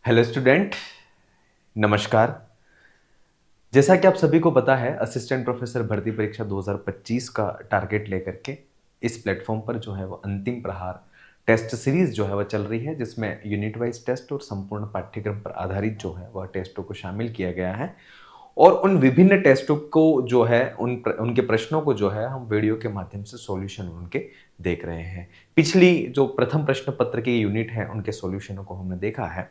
Hello student, नमस्कार। जैसा कि आप सभी को पता है, असिस्टेंट प्रोफेसर भर्ती परीक्षा 2025 का टारगेट लेकर के इस प्लेटफॉर्म पर जो है वो अंतिम प्रहार टेस्ट सीरीज जो है वह चल रही है, जिसमें यूनिट वाइज टेस्ट और संपूर्ण पाठ्यक्रम पर आधारित जो है वह टेस्टों को शामिल किया गया है। और उन विभिन्न टेस्टों को जो है उनके प्रश्नों को जो है हम वीडियो के माध्यम से सॉल्यूशन उनके देख रहे हैं। पिछली जो प्रथम प्रश्न पत्र की यूनिट है उनके सॉल्यूशनों को हमने देखा है।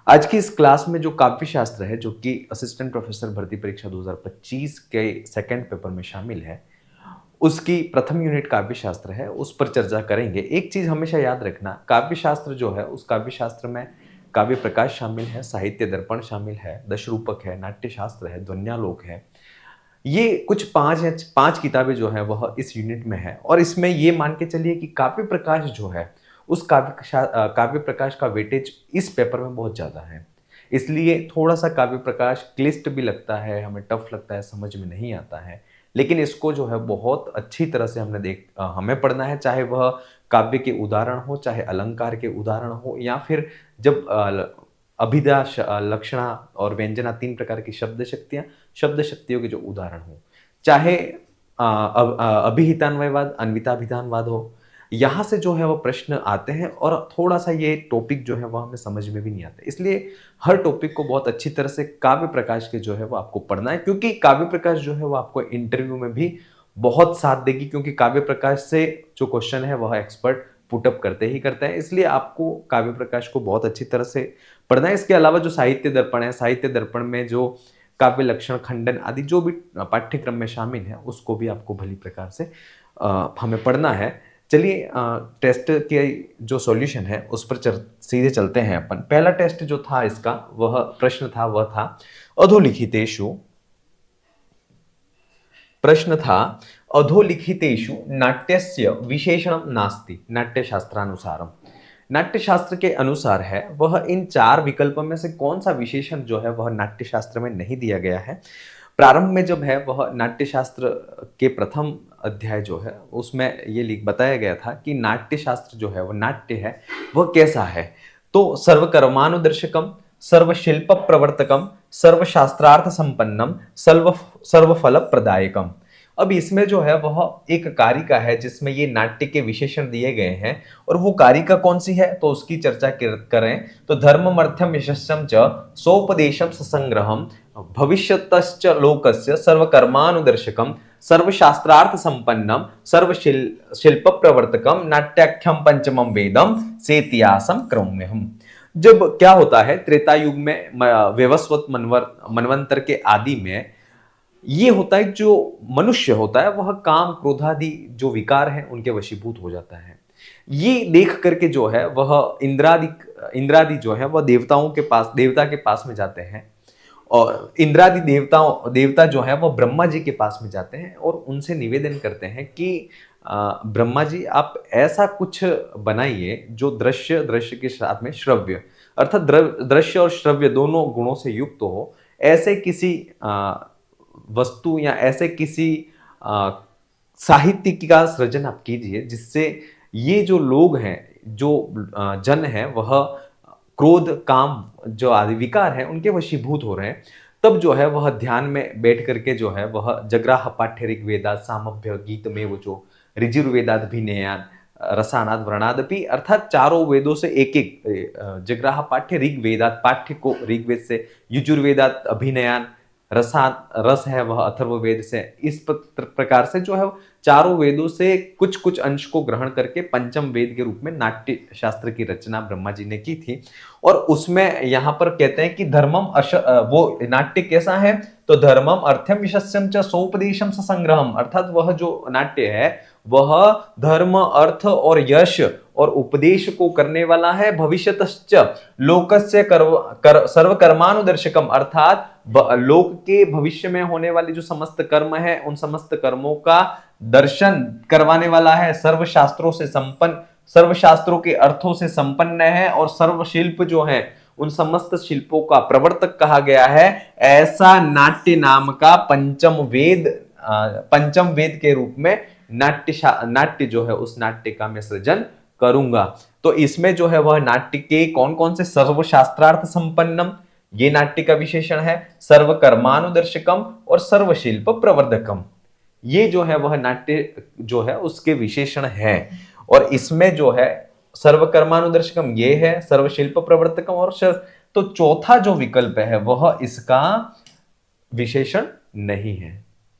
आज की इस क्लास में जो काव्य शास्त्र है, जो कि असिस्टेंट प्रोफेसर भर्ती परीक्षा 2025 के सेकंड पेपर में शामिल है, उसकी प्रथम यूनिट काव्य शास्त्र है, उस पर चर्चा करेंगे। एक चीज हमेशा याद रखना, काव्य शास्त्र जो है उस काव्य शास्त्र में काव्य प्रकाश शामिल है, साहित्य दर्पण शामिल है, दशरूपक है, नाट्य शास्त्र है, ध्वन्यालोक है। ये कुछ पांच किताबें जो है वह इस यूनिट में है। और इसमें ये मान के चलिए कि काव्य प्रकाश जो है उस काव्य प्रकाश का वेटेज इस पेपर में बहुत ज़्यादा है। इसलिए थोड़ा सा काव्य प्रकाश क्लिष्ट भी लगता है, हमें टफ लगता है, समझ में नहीं आता है। लेकिन इसको जो है बहुत अच्छी तरह से हमें पढ़ना है, चाहे वह काव्य के उदाहरण हो, चाहे अलंकार के उदाहरण हो, या फिर जब अभिधा, लक्षणा और व्यंजना, तीन प्रकार की शब्द शक्तियों के जो उदाहरण हो, चाहे अभिहितान्वयवाद, अन्विताभिधानवाद हो, यहाँ से जो है वो प्रश्न आते हैं। और थोड़ा सा ये टॉपिक जो है वो हमें समझ में भी नहीं आता, इसलिए हर टॉपिक को बहुत अच्छी तरह से काव्य प्रकाश के जो है वो आपको पढ़ना है, क्योंकि काव्य प्रकाश जो है वो आपको इंटरव्यू में भी बहुत साथ देगी। क्योंकि काव्य प्रकाश से जो क्वेश्चन है वह एक्सपर्ट पुटअप करते ही करते हैं, इसलिए आपको काव्य प्रकाश को बहुत अच्छी तरह से पढ़ना है। इसके अलावा जो साहित्य दर्पण है, साहित्य दर्पण में जो काव्य लक्षण, खंडन आदि जो भी पाठ्यक्रम में शामिल है, उसको भी आपको भली प्रकार से हमें पढ़ना है। चलिए टेस्ट के जो सॉल्यूशन है उस पर सीधे चलते हैं अपन। पहला टेस्ट जो था इसका, वह प्रश्न था अधोलिखितेषु प्रश्न था अधोलिखितेषु नाट्यस्य विशेषणं नास्ति नाट्यशास्त्रानुसारम। नाट्यशास्त्र के अनुसार है वह इन चार विकल्पों में से कौन सा विशेषण जो है वह नाट्यशास्त्र में नहीं दिया गया है। प्रारंभ में जब है वह नाट्यशास्त्र के प्रथम अध्याय जो है उसमें ये लिख बताया गया था कि नाट्यशास्त्र जो है वह नाट्य है वह कैसा है। तो सर्वकर्मानुदर्शकम, सर्वशिल्प प्रवर्तकम, सर्वशास्त्रार्थ संपन्नम, सर्वफल प्रदायकम। अब इसमें जो है वह एक कारिका है जिसमें ये नाट्य के विशेषण दिए गए हैं। और वो कारिका कौन सी है तो उसकी चर्चा करें तो धर्ममर्थम यशस्सम च सोपदेशम ससंग्रहम भविष्यतश्च लोकस्य सर्वकर्मानुदर्शकम सर्वशास्त्रार्थ संपन्नम सर्वशिल्प प्रवर्तकम नाट्याख्यम पंचमम वेदम सेतियासम क्रौम्यहम। जब क्या होता है त्रेता युग में, वैवस्वत मनवंतर के आदि में, ये होता है जो मनुष्य होता है वह काम क्रोधादि जो विकार हैं उनके वशीभूत हो जाता है। ये देख करके जो है वह इंद्रादि जो है वह देवता के पास में जाते हैं। और इंद्रादि देवता जो है वह ब्रह्मा जी के पास में जाते हैं और उनसे निवेदन करते हैं कि ब्रह्मा जी आप ऐसा कुछ बनाइए जो दृश्य के साथ में श्रव्य, अर्थात दृश्य और श्रव्य दोनों गुणों से युक्त हो। ऐसे किसी वस्तु या ऐसे किसी साहित्य का सृजन आप कीजिए जिससे ये जो लोग हैं, जो जन है, वह क्रोध, काम जो आदि विकार हैं उनके वशीभूत हो रहे हैं। तब जो है वह ध्यान में बैठ करके जो है वह जग्राह पाठ्य ऋग्वेदात सामभ्य गीत में वो जो ऋजुर्वेदात भिन्नयान रसानाद वर्णादपि, अर्थात चारों वेदों से एक एक जग्राह पाठ्य ऋग्वेदात पाठ्य को ऋग्वेद से, यजुर्वेदात अभिनयान, रस है वह अथर्ववेद से, इस प्रकार से जो है चारों वेदों से कुछ कुछ अंश को ग्रहण करके पंचम वेद के रूप में नाट्य शास्त्र की रचना ब्रह्मा जी ने की थी। और उसमें यहाँ पर कहते हैं कि वो नाट्य कैसा है तो धर्मम अर्थम विशस्यम च सोपदेशम संग्रहम, अर्थात वह जो नाट्य है वह धर्म, अर्थ और यश और उपदेश को करने वाला है। भविष्यतश्च लोकस्य सर्वकर्मानुदर्शकम, अर्थात लोक के भविष्य में होने वाले जो समस्त कर्म है उन समस्त कर्मों का दर्शन करवाने वाला है। सर्व शास्त्रों के अर्थों से संपन्न है और सर्वशिल्प जो है उन समस्त शिल्पों का प्रवर्तक कहा गया है। ऐसा नाट्य नाम का पंचम वेद के रूप में नाट्य जो है उस नाट्य का मैं सृजन करूंगा। तो इसमें जो है वह नाट्य के कौन कौन से सर्वशास्त्रार्थ संपन्नम, ये नाट्य का विशेषण है, सर्वकर्मानुदर्शकम और सर्वशिल्प प्रवर्धकम, ये जो है वह नाट्य जो है उसके विशेषण है। और इसमें जो है सर्वकर्मानुदर्शकम ये है, सर्वशिल्प प्रवर्तकम और तो चौथा जो विकल्प है वह इसका विशेषण नहीं है।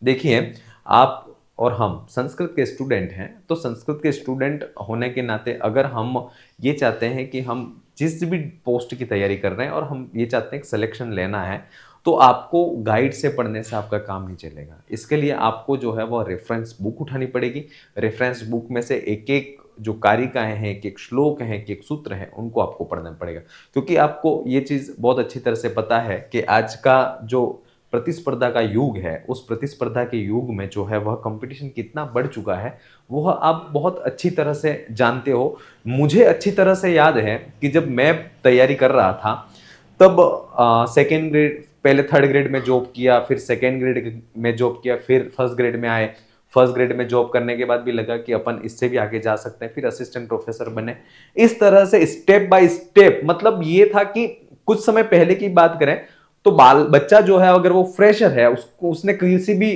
देखिए, आप और हम संस्कृत के स्टूडेंट हैं, तो संस्कृत के स्टूडेंट होने के नाते अगर हम ये चाहते हैं कि हम जिस भी पोस्ट की तैयारी कर रहे हैं और हम ये चाहते हैं कि सिलेक्शन लेना है, तो आपको गाइड से पढ़ने से आपका काम नहीं चलेगा। इसके लिए आपको जो है वो रेफरेंस बुक उठानी पड़ेगी। रेफरेंस बुक में से एक एक जो कारिकाएं हैं, एक एक श्लोक हैं, एक एक सूत्र हैं, उनको आपको पढ़ना पड़ेगा। क्योंकि आपको ये चीज़ बहुत अच्छी तरह से पता है कि आज का जो प्रतिस्पर्धा का युग है, उस प्रतिस्पर्धा के युग में जो है वह कंपटीशन कितना बढ़ चुका है, वह आप बहुत अच्छी तरह से जानते हो। मुझे अच्छी तरह से याद है कि जब मैं तैयारी कर रहा था, तब सेकेंड ग्रेड, पहले थर्ड ग्रेड में जॉब किया, फिर सेकेंड ग्रेड में जॉब किया, फिर फर्स्ट ग्रेड में आए। फर्स्ट ग्रेड में जॉब करने के बाद भी लगा कि अपन इससे भी आगे जा सकते हैं, फिर असिस्टेंट प्रोफेसर बने। इस तरह से स्टेप बाय स्टेप, मतलब ये था कि कुछ समय पहले की बात करें तो बच्चा जो है अगर वो फ्रेशर है, उसको उसने किसी भी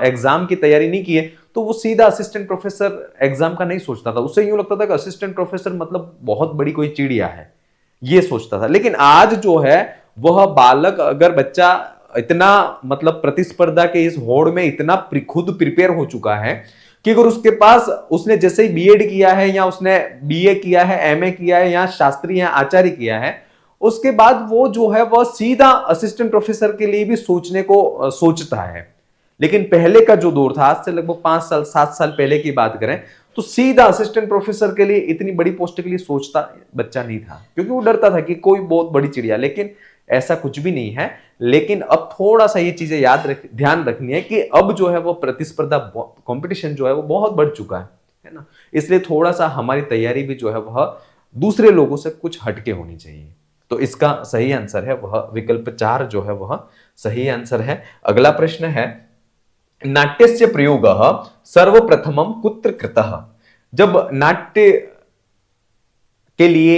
एग्जाम की तैयारी नहीं की है, तो वो सीधा असिस्टेंट प्रोफेसर एग्जाम का नहीं सोचता था। उसे यूं लगता था कि असिस्टेंट प्रोफेसर मतलब बहुत बड़ी कोई चिड़िया है, ये सोचता था। लेकिन आज जो है वह बालक, अगर बच्चा इतना मतलब प्रतिस्पर्धा के इस होड़ में इतना खुद प्रिपेयर हो चुका है कि अगर उसके पास, उसने जैसे ही बीएड किया है या उसने बीए किया है, एमए किया है या शास्त्री या आचार्य किया है, उसके बाद वो जो है वह सीधा असिस्टेंट प्रोफेसर के लिए भी सोचने को सोचता है। लेकिन पहले का जो दौर था, आज से लगभग 5 साल 7 साल पहले की बात करें, तो सीधा असिस्टेंट प्रोफेसर के लिए, इतनी बड़ी पोस्ट के लिए सोचता बच्चा नहीं था, क्योंकि वो डरता था कि कोई बहुत बड़ी चिड़िया। लेकिन ऐसा कुछ भी नहीं है। लेकिन अब थोड़ा सा ये चीजें ध्यान रखनी है कि अब जो है वो प्रतिस्पर्धा, कंपटीशन जो है वो बहुत बढ़ चुका है ना। इसलिए थोड़ा सा हमारी तैयारी भी जो है वह दूसरे लोगों से कुछ हटके होनी चाहिए। तो इसका सही आंसर है वह विकल्प 4 जो है वह सही आंसर है। अगला प्रश्न है, नाट्यस्य प्रयोगः सर्वप्रथमं कुत्र कृतः। जब नाट्य के लिए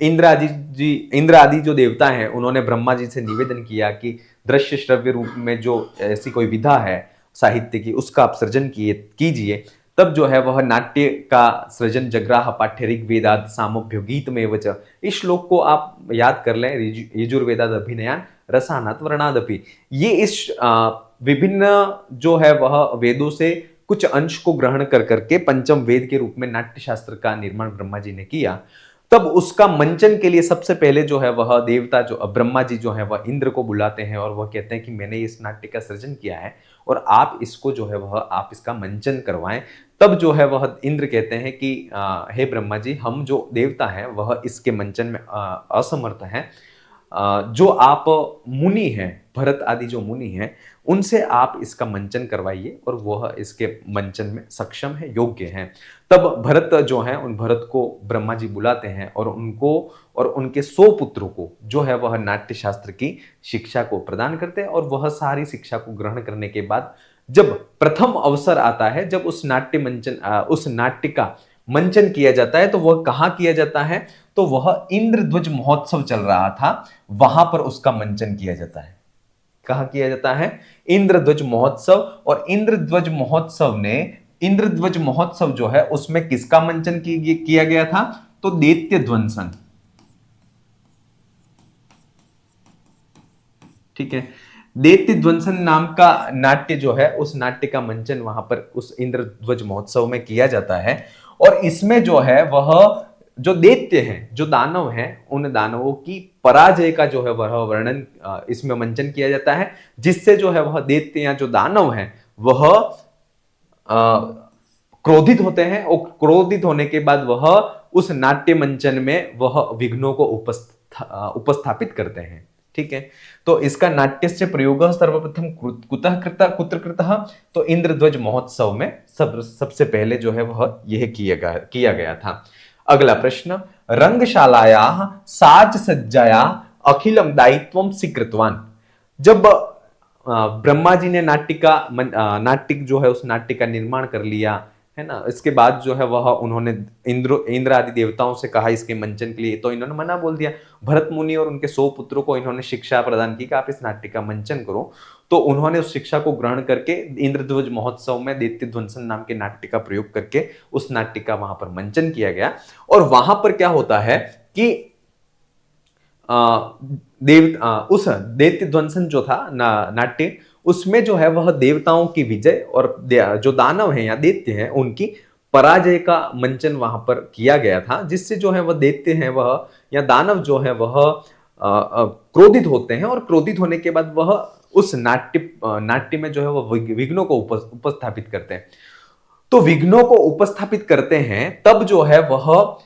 इंद्र आदि जो देवता हैं, उन्होंने ब्रह्मा जी से निवेदन किया कि दृश्य श्रव्य रूप में जो ऐसी कोई विधा है साहित्य की, उसका आप सृजन कीजिए। तब जो है वह नाट्य का सृजन जग्राह पाठ्य ऋग्वेदाद सामभ्यो गीतमेव च, इस श्लोक को आप याद कर लें, यजुर्वेदाद अभिनयान रसानात् वर्णादपि। ये इस विभिन्न जो है वह वेदों से कुछ अंश को ग्रहण कर करके पंचम वेद के रूप में नाट्य शास्त्र का निर्माण ब्रह्मा जी ने किया। तब उसका मंचन के लिए सबसे पहले जो है वह देवता, जो ब्रह्मा जी जो है वह इंद्र को बुलाते हैं और वह कहते हैं कि मैंने इस नाट्य का सृजन किया है और आप इसको जो है वह आप इसका मंचन करवाएं। तब जो है वह इंद्र कहते हैं कि हे ब्रह्मा जी, हम जो देवता हैं वह इसके मंचन में असमर्थ हैं। जो आप मुनि हैं, भरत आदि जो मुनि हैं, उनसे आप इसका मंचन करवाइए और वह इसके मंचन में सक्षम है, योग्य हैं। तब भरत जो हैं, उन भरत को ब्रह्मा जी बुलाते हैं और उनको और उनके 100 पुत्रों को जो है वह नाट्य शास्त्र की शिक्षा को प्रदान करते हैं। और वह सारी शिक्षा को ग्रहण करने के बाद जब प्रथम अवसर आता है, जब उस नाट्य का मंचन किया जाता है, तो वह कहाँ किया जाता है, तो वह इंद्रध्वज महोत्सव चल रहा था, वहां पर उसका मंचन किया जाता है। कहाँ किया जाता है? इंद्रध्वज महोत्सव। और इंद्रध्वज महोत्सव जो है उसमें किसका मंचन किया गया था? तो दैत्य ध्वंसन। ठीक है, दैत्य ध्वंसन नाम का नाट्य जो है, उस नाट्य का मंचन वहां पर उस इंद्रध्वज महोत्सव में किया जाता है। और इसमें जो है वह जो दैत्य हैं, जो दानव हैं, उन दानवों की पराजय का जो है वह वर्णन इसमें मंचन किया जाता है, जिससे जो है वह दैत्य या जो दानव हैं वह क्रोधित होते हैं और क्रोधित होने के बाद वह उस नाट्य मंचन में वह विघ्नों को उपस्थापित करते हैं। ठीक है, तो इसका नाट्यस्य प्रयोगः सर्वप्रथम कुत्र कृतः, तो इंद्रध्वज महोत्सव में सबसे पहले जो है वह यह किया गया था। अगला प्रश्न, रंगशालायाः साज सज्जाया अखिलम दायित्वम स्वीकृतवान्। जब ब्रह्मा जी ने नाट्य जो है उस नाट्य का निर्माण कर लिया, है ना। इसके बाद जो है वह उन्होंने इंद्र आदि देवताओं से कहा इसके मंचन के लिए, तो इन्होंने मना बोल दिया। भरत मुनि और उनके 100 पुत्रों को इन्होंने शिक्षा प्रदान की कि आप इस नाट्य का मंचन करो। तो उन्होंने उस शिक्षा को ग्रहण करके इंद्रध्वज महोत्सव में दैत्य ध्वंसन नाम के नाट्य का प्रयोग करके उस नाट्य का वहां पर मंचन किया गया। और वहां पर क्या होता है कि उस दैत्य ध्वंसन जो था नाट्य, उसमें जो है वह देवताओं की विजय और जो दानव हैं या दैत्य हैं उनकी पराजय का मंचन वहां पर किया गया था, जिससे जो है वह दैत्य हैं वह या दानव जो है वह क्रोधित होते हैं, और क्रोधित होने के बाद वह उस नाट्य में जो है वह विघ्नों को उपस्थापित करते हैं। तो विघ्नों को उपस्थापित करते हैं तब जो है वह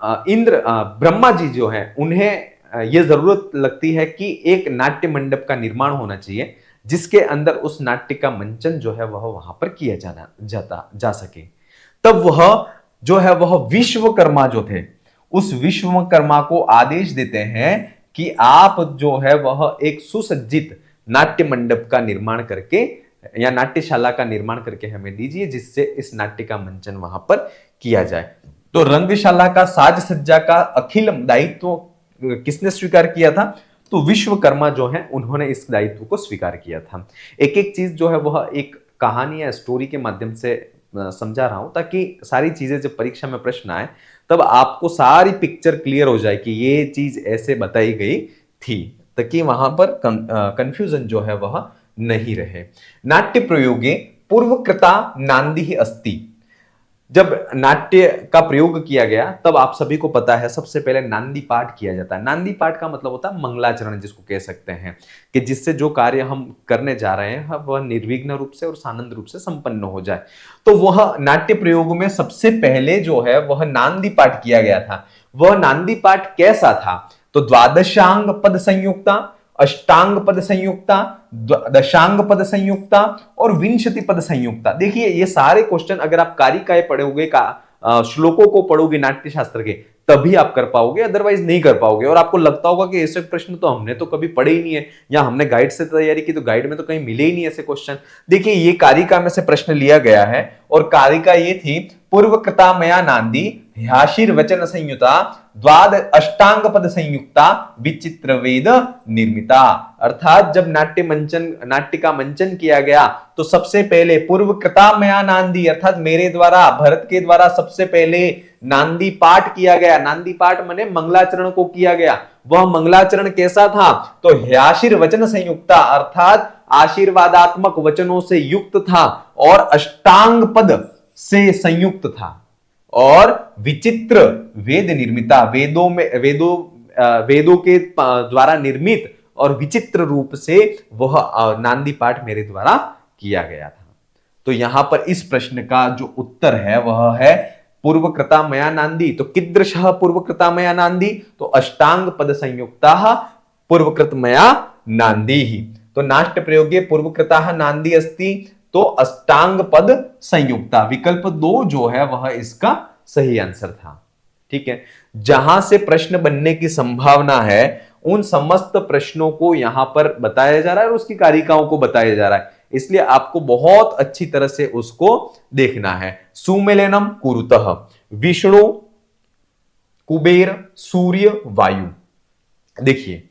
ब्रह्मा जी जो है उन्हें यह जरूरत लगती है कि एक नाट्य मंडप का निर्माण होना चाहिए, जिसके अंदर उस नाट्य का मंचन जो है वह वहां पर किया जा सके। तब वह जो है वह विश्वकर्मा जो थे, उस विश्वकर्मा को आदेश देते हैं कि आप जो है वह एक सुसज्जित नाट्य मंडप का निर्माण करके या नाट्यशाला का निर्माण करके हमें दीजिए, जिससे इस नाट्य का मंचन वहां पर किया जाए। तो रंगशाला का साज सज्जा का अखिल दायित्व किसने स्वीकार किया था? तो विश्वकर्मा जो है उन्होंने इस दायित्व को स्वीकार किया था। एक एक चीज जो है वह एक कहानी या स्टोरी के माध्यम से समझा रहा हूं, ताकि सारी चीजें जब परीक्षा में प्रश्न आए तब आपको सारी पिक्चर क्लियर हो जाए कि ये चीज ऐसे बताई गई थी, ताकि वहां पर कंफ्यूजन जो है वह नहीं रहे। नाट्य प्रयोगे पूर्वकृता नांदी अस्ति। जब नाट्य का प्रयोग किया गया तब आप सभी को पता है सबसे पहले नांदी पाठ किया जाता है। नांदी पाठ का मतलब होता है मंगलाचरण, जिसको कह सकते हैं कि जिससे जो कार्य हम करने जा रहे हैं वह निर्विघ्न रूप से और सानंद रूप से संपन्न हो जाए। तो वह नाट्य प्रयोग में सबसे पहले जो है वह नांदी पाठ किया गया था। वह नांदी पाठ कैसा था? तो द्वादशांग पद संयुक्ता, अष्टांग पद संयुक्ता, दशांग पद संयुक्ता और विंशति पद संयुक्ता। देखिए ये सारे क्वेश्चन अगर आप कारिकाएं पढ़ोगे श्लोकों को पढ़ोगे नाट्य शास्त्र के, तभी आप कर पाओगे, अदरवाइज नहीं कर पाओगे। और आपको लगता होगा कि ऐसे प्रश्न तो हमने तो कभी पढ़े ही नहीं है, या हमने गाइड से तैयारी की तो गाइड में तो कहीं मिले ही नहीं ऐसे क्वेश्चन। देखिए ये कारिका में से प्रश्न लिया गया है, और कारिका ये थी पूर्वकृता मया नांदी ह्याशीर वचन संयुता द्वाद अष्टांग पद संयुक्ता विचित्र वेद निर्मिता। अर्थात जब नाट्य का मंचन किया गया तो सबसे पहले पूर्वकृता मया नांदी, अर्थात मेरे द्वारा, भरत के द्वारा सबसे पहले नांदी पाठ किया गया। नांदी पाठ माने मंगलाचरण को किया गया। वह मंगलाचरण कैसा था? तो ह्याशीर वचन संयुक्ता, अर्थात आशीर्वादात्मक वचनों से युक्त था, और अष्टांग पद से संयुक्त था, और विचित्र वेद निर्मिता, वेदों के द्वारा निर्मित और विचित्र रूप से वह नांदी पाठ मेरे द्वारा किया गया था। तो यहां पर इस प्रश्न का जो उत्तर है वह है पूर्वकृता मया नांदी। तो कीदृशः पूर्वकृता मया नांदी? तो अष्टांग पद संयुक्ता पूर्वकृत मया नांदी ही। तो नाट्य प्रयोगे पूर्वकृता नांदी अस्ति, तो अष्टांग पद संयुक्ता, विकल्प 2 जो है वह इसका सही आंसर था। ठीक है, जहां से प्रश्न बनने की संभावना है उन समस्त प्रश्नों को यहां पर बताया जा रहा है और उसकी कारिकाओं को बताया जा रहा है, इसलिए आपको बहुत अच्छी तरह से उसको देखना है। सुमेलनम कुरुतः विष्णु, कुबेर, सूर्य, वायु। देखिए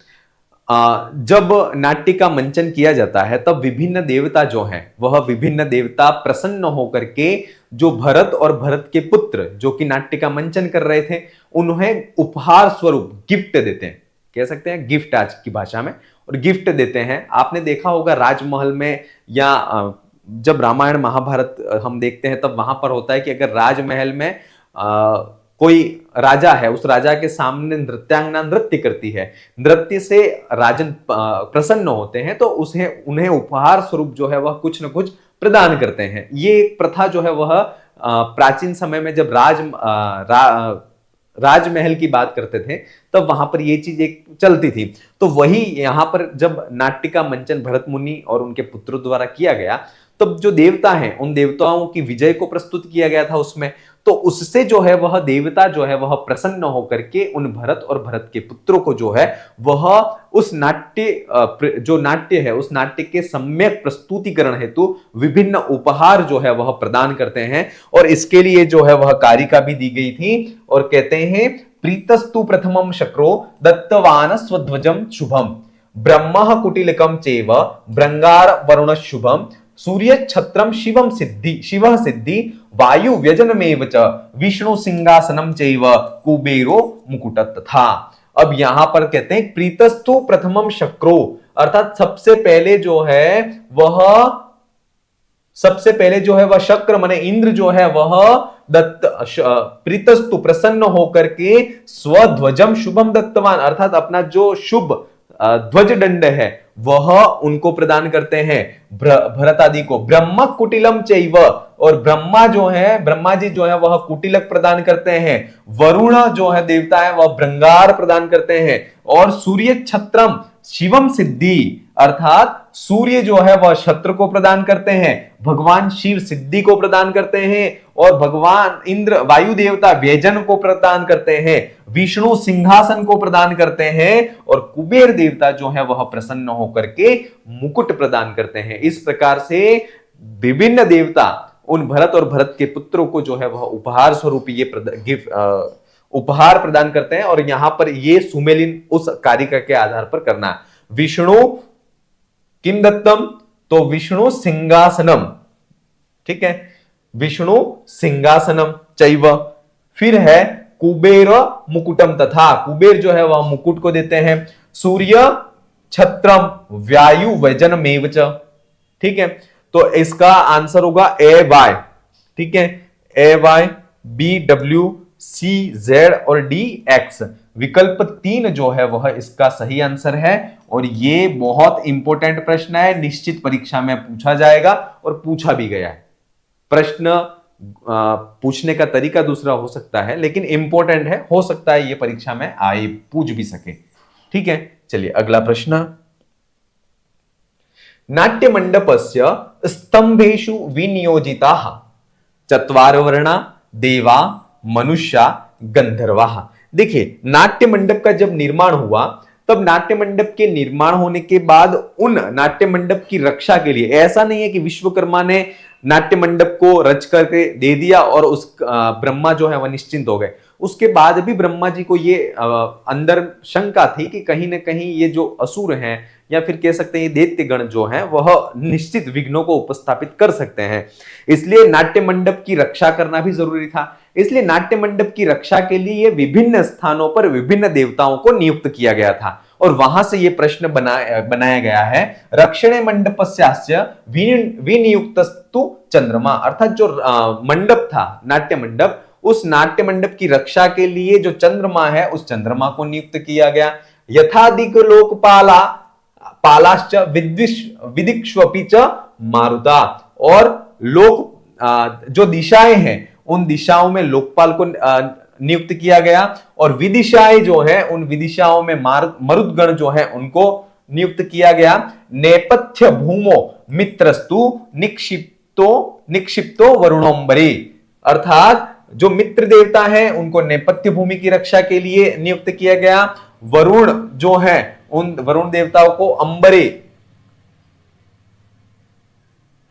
जब नाट्य का मंचन किया जाता है तब विभिन्न देवता जो हैं वह विभिन्न देवता प्रसन्न होकर के जो भरत और भरत के पुत्र जो कि नाट्य का मंचन कर रहे थे उन्हें उपहार स्वरूप गिफ्ट देते हैं, कह सकते हैं गिफ्ट आज की भाषा में, और गिफ्ट देते हैं। आपने देखा होगा राजमहल में या जब रामायण महाभारत हम देखते हैं तब वहां पर होता है कि अगर राजमहल में कोई राजा है, उस राजा के सामने नृत्यांगना नृत्य करती है, नृत्य से राजन प्रसन्न होते हैं तो उन्हें उपहार स्वरूप जो है वह कुछ न कुछ प्रदान करते हैं। ये एक प्रथा जो है वह प्राचीन समय में जब राजमहल की बात करते थे तब वहां पर ये चीज एक चलती थी। तो वही यहां पर जब नाट्य का मंचन भरत मुनि और उनके पुत्रों द्वारा किया गया तब जो देवता हैं उन देवताओं की विजय को प्रस्तुत किया गया था उसमें। तो उससे जो है वह देवता जो है वह प्रसन्न होकर के उन भरत और भरत के पुत्रों को जो है वह उस नाट्य जो नाट्य है उस नाट्य के सम्यक प्रस्तुतिकरण हेतु विभिन्न उपहार जो है वह प्रदान करते हैं। और इसके लिए जो है वह कारिका भी दी गई थी और कहते हैं प्रीतस्तु प्रथमम शक्रो दत्तवान स्वध्वजम शुभम ब्रह्म कुटिलकम चैव भृंगार वरुण शुभम सूर्य छत्रम शिवम शिव सिद्धि वायु व्यजनमेव च विष्णु सिंहासनम चैव कुबेरो मुकुट तथा। अब यहां पर कहते हैं प्रीतस्तु प्रथमम शक्रो, अर्थात सबसे पहले जो है वह शक्र माने इंद्र जो है वह दत्त प्रीतस्तु प्रसन्न होकर के स्वध्वजम शुभम दत्तवान, अर्थात अपना जो शुभ ध्वज दंड है वह उनको प्रदान करते हैं भरत आदि को। ब्रह्म कुटिलम चैव, और ब्रह्मा जी जो है वह कुटिलक प्रदान करते हैं। वरुण जो है देवता है वह भृंगार प्रदान करते हैं। और सूर्य छत्रम शिवम सिद्धि, अर्थात सूर्य जो है वह छत्र को प्रदान करते हैं, भगवान शिव सिद्धि को प्रदान करते हैं, और भगवान इंद्र वायु देवता व्यजन को प्रदान करते हैं, विष्णु सिंहासन को प्रदान करते हैं, और कुबेर देवता जो है वह प्रसन्न होकर के मुकुट प्रदान करते हैं। इस प्रकार से विभिन्न देवता उन भरत और भरत के पुत्रों को जो है वह उपहार स्वरूप ये उपहार प्रदान करते हैं। और यहां पर ये सुमेलिन उस कारिका के आधार पर करना है। विष्णु किम दत्तम, तो विष्णु सिंहासनम, ठीक है, विष्णु सिंहासनम चैव, फिर है कुबेर मुकुटम तथा, कुबेर जो है वह मुकुट को देते हैं। सूर्य छत्रम वायु वजनमेव च, ठीक है, तो इसका आंसर होगा ए वाई, ठीक है, A Y B W C Z और डी एक्स। विकल्प 3 जो है वह इसका सही आंसर है। और ये बहुत इंपॉर्टेंट प्रश्न है, निश्चित परीक्षा में पूछा जाएगा और पूछा भी गया है। प्रश्न पूछने का तरीका दूसरा हो सकता है लेकिन इंपॉर्टेंट है, हो सकता है ये परीक्षा में आए, पूछ भी सके, ठीक है। चलिए अगला प्रश्न, नाट्य मंडपस्य स्तंभेषु विनियोजिताः चत्वार वर्णा देवा मनुष्या गंधर्वा। देखिए नाट्य मंडप का जब निर्माण हुआ तब नाट्य मंडप के निर्माण होने के बाद उन नाट्य मंडप की रक्षा के लिए, ऐसा नहीं है कि विश्वकर्मा ने नाट्य मंडप को रच करके दे दिया और उस ब्रह्मा जो है वह निश्चिंत हो गए। उसके बाद भी ब्रह्मा जी को ये अंदर शंका थी कि कहीं ना कहीं ये जो असुर हैं या फिर कह सकते हैं ये दैत्य गण जो हैं वह निश्चित विघ्नों को उपस्थापित कर सकते हैं, इसलिए नाट्य मंडप की रक्षा करना भी जरूरी था। इसलिए नाट्य मंडप की रक्षा के लिए विभिन्न स्थानों पर विभिन्न देवताओं को नियुक्त किया गया था और वहां से यह प्रश्न बनाया गया है, रक्षणे मंडपस्यास्य विनियुक्तस्तु चंद्रमा, अर्थात जो मंडप था नाट्य मंडप, उस नाट्य मंडप की रक्षा के लिए जो चंद्रमा है उस चंद्रमा को नियुक्त किया गया। यथाधिक लोकपाला पालाश्च विदिक्ष्वपि च मारुता, और लोक जो दिशाएं हैं उन दिशाओं में लोकपाल को नियुक्त किया गया, और विदिशाएं जो है उन विदिशाओं में मरुदगण जो है उनको नियुक्त किया गया। नेपथ्य भूमो मित्रस्तु निक्षिप्तो वरुणोंबरी, अर्थात जो मित्र देवता है उनको नेपथ्य भूमि की रक्षा के लिए नियुक्त किया गया। वरुण जो है उन वरुण देवताओं को अंबरे,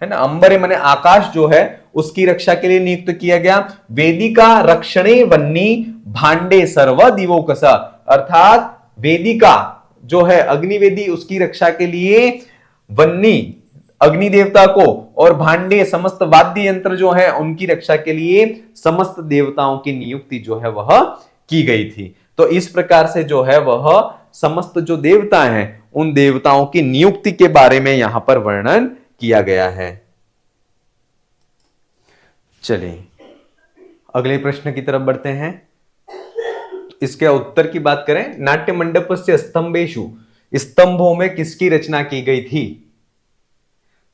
है ना, अंबरे माने आकाश जो है उसकी रक्षा के लिए नियुक्त किया गया। वेदिका रक्षणे वन्नी भांडे सर्व दिवोकस, अर्थात वेदिका जो है अग्निवेदी उसकी रक्षा के लिए वन्नी अग्नि देवता को, और भांडे समस्त वाद्य यंत्र जो है उनकी रक्षा के लिए समस्त देवताओं की नियुक्ति जो है वह की गई थी। तो इस प्रकार से जो है वह समस्त जो देवता हैं उन देवताओं की नियुक्ति के बारे में यहां पर वर्णन किया गया है। चलिए अगले प्रश्न की तरफ बढ़ते हैं। इसके उत्तर की बात करें, नाट्य मंडप से स्तंभेषु, स्तंभों में किसकी रचना की गई थी?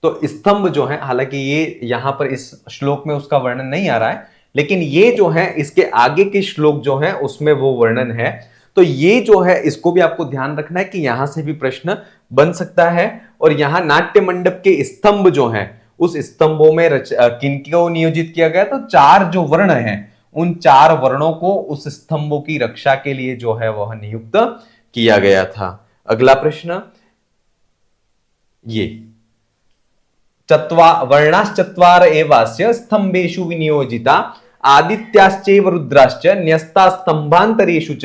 तो स्तंभ जो है, हालांकि ये यहां पर इस श्लोक में उसका वर्णन नहीं आ रहा है, लेकिन ये जो है इसके आगे के श्लोक जो है उसमें वो वर्णन है। तो ये जो है इसको भी आपको ध्यान रखना है कि यहां से भी प्रश्न बन सकता है। और यहां नाट्य मंडप के स्तंभ जो है उस स्तंभों में किनको नियोजित किया गया? तो 4 जो वर्ण हैं उन 4 वर्णों को उस स्तंभों की रक्षा के लिए जो है वह नियुक्त किया गया था। अगला प्रश्न ये वर्णाश्चत्वार एवास्य स्तंभेषु विनियोजिता आदित्याश्चैव रुद्राश्च न्यस्ता स्तंभांतरेषु च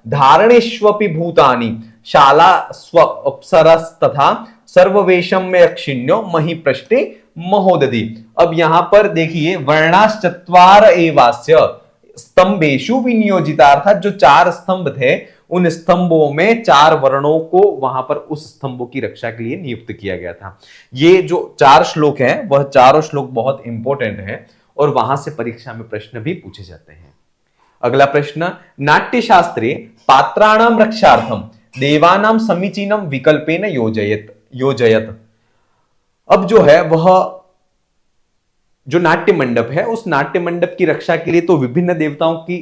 धारणेष्वपि भूतानि शाला स्व अप्सरस्तथा सर्ववेशम्यक्षिण्यो महीपृष्ठे महोदधि। अब यहां पर देखिए वर्णाश्चत्वार एवास्य स्तंभेषु विनियोजिता, अर्थात जो 4 स्तंभ थे उन स्तंभों में 4 वर्णों को वहां पर उस स्तंभों की रक्षा के लिए नियुक्त किया गया था। ये जो 4 श्लोक हैं वह चारों श्लोक बहुत इंपॉर्टेंट हैं और वहां से परीक्षा में प्रश्न भी पूछे जाते हैं। अगला प्रश्न, नाट्यशास्त्रे पात्राणाम रक्षार्थम देवानाम समीचीनम विकल्पेन योजयत। अब जो है वह जो नाट्य मंडप है उस नाट्य मंडप की रक्षा के लिए तो विभिन्न देवताओं की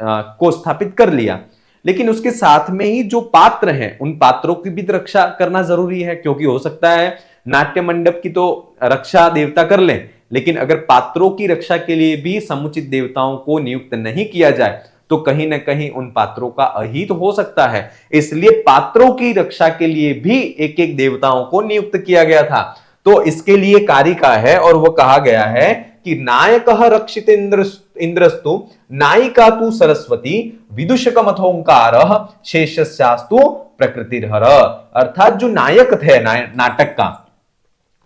को स्थापित कर लिया, लेकिन उसके साथ में ही जो पात्र हैं उन पात्रों की भी रक्षा करना जरूरी है, क्योंकि हो सकता है नाट्य मंडप की तो रक्षा देवता कर लें, लेकिन अगर पात्रों की रक्षा के लिए भी समुचित देवताओं को नियुक्त नहीं किया जाए तो कहीं ना कहीं उन पात्रों का अहित हो सकता है। इसलिए पात्रों की रक्षा के लिए भी एक एक देवताओं को नियुक्त किया गया था। तो इसके लिए कारिका है और वो कहा गया है कि नायकः रक्षित इंद्रस्तु नायिका तु सरस्वती विदूषकमथोंकारः शेषस्यास्तु प्रकृतिर्हर। अर्थात जो नायक थे नाटक का,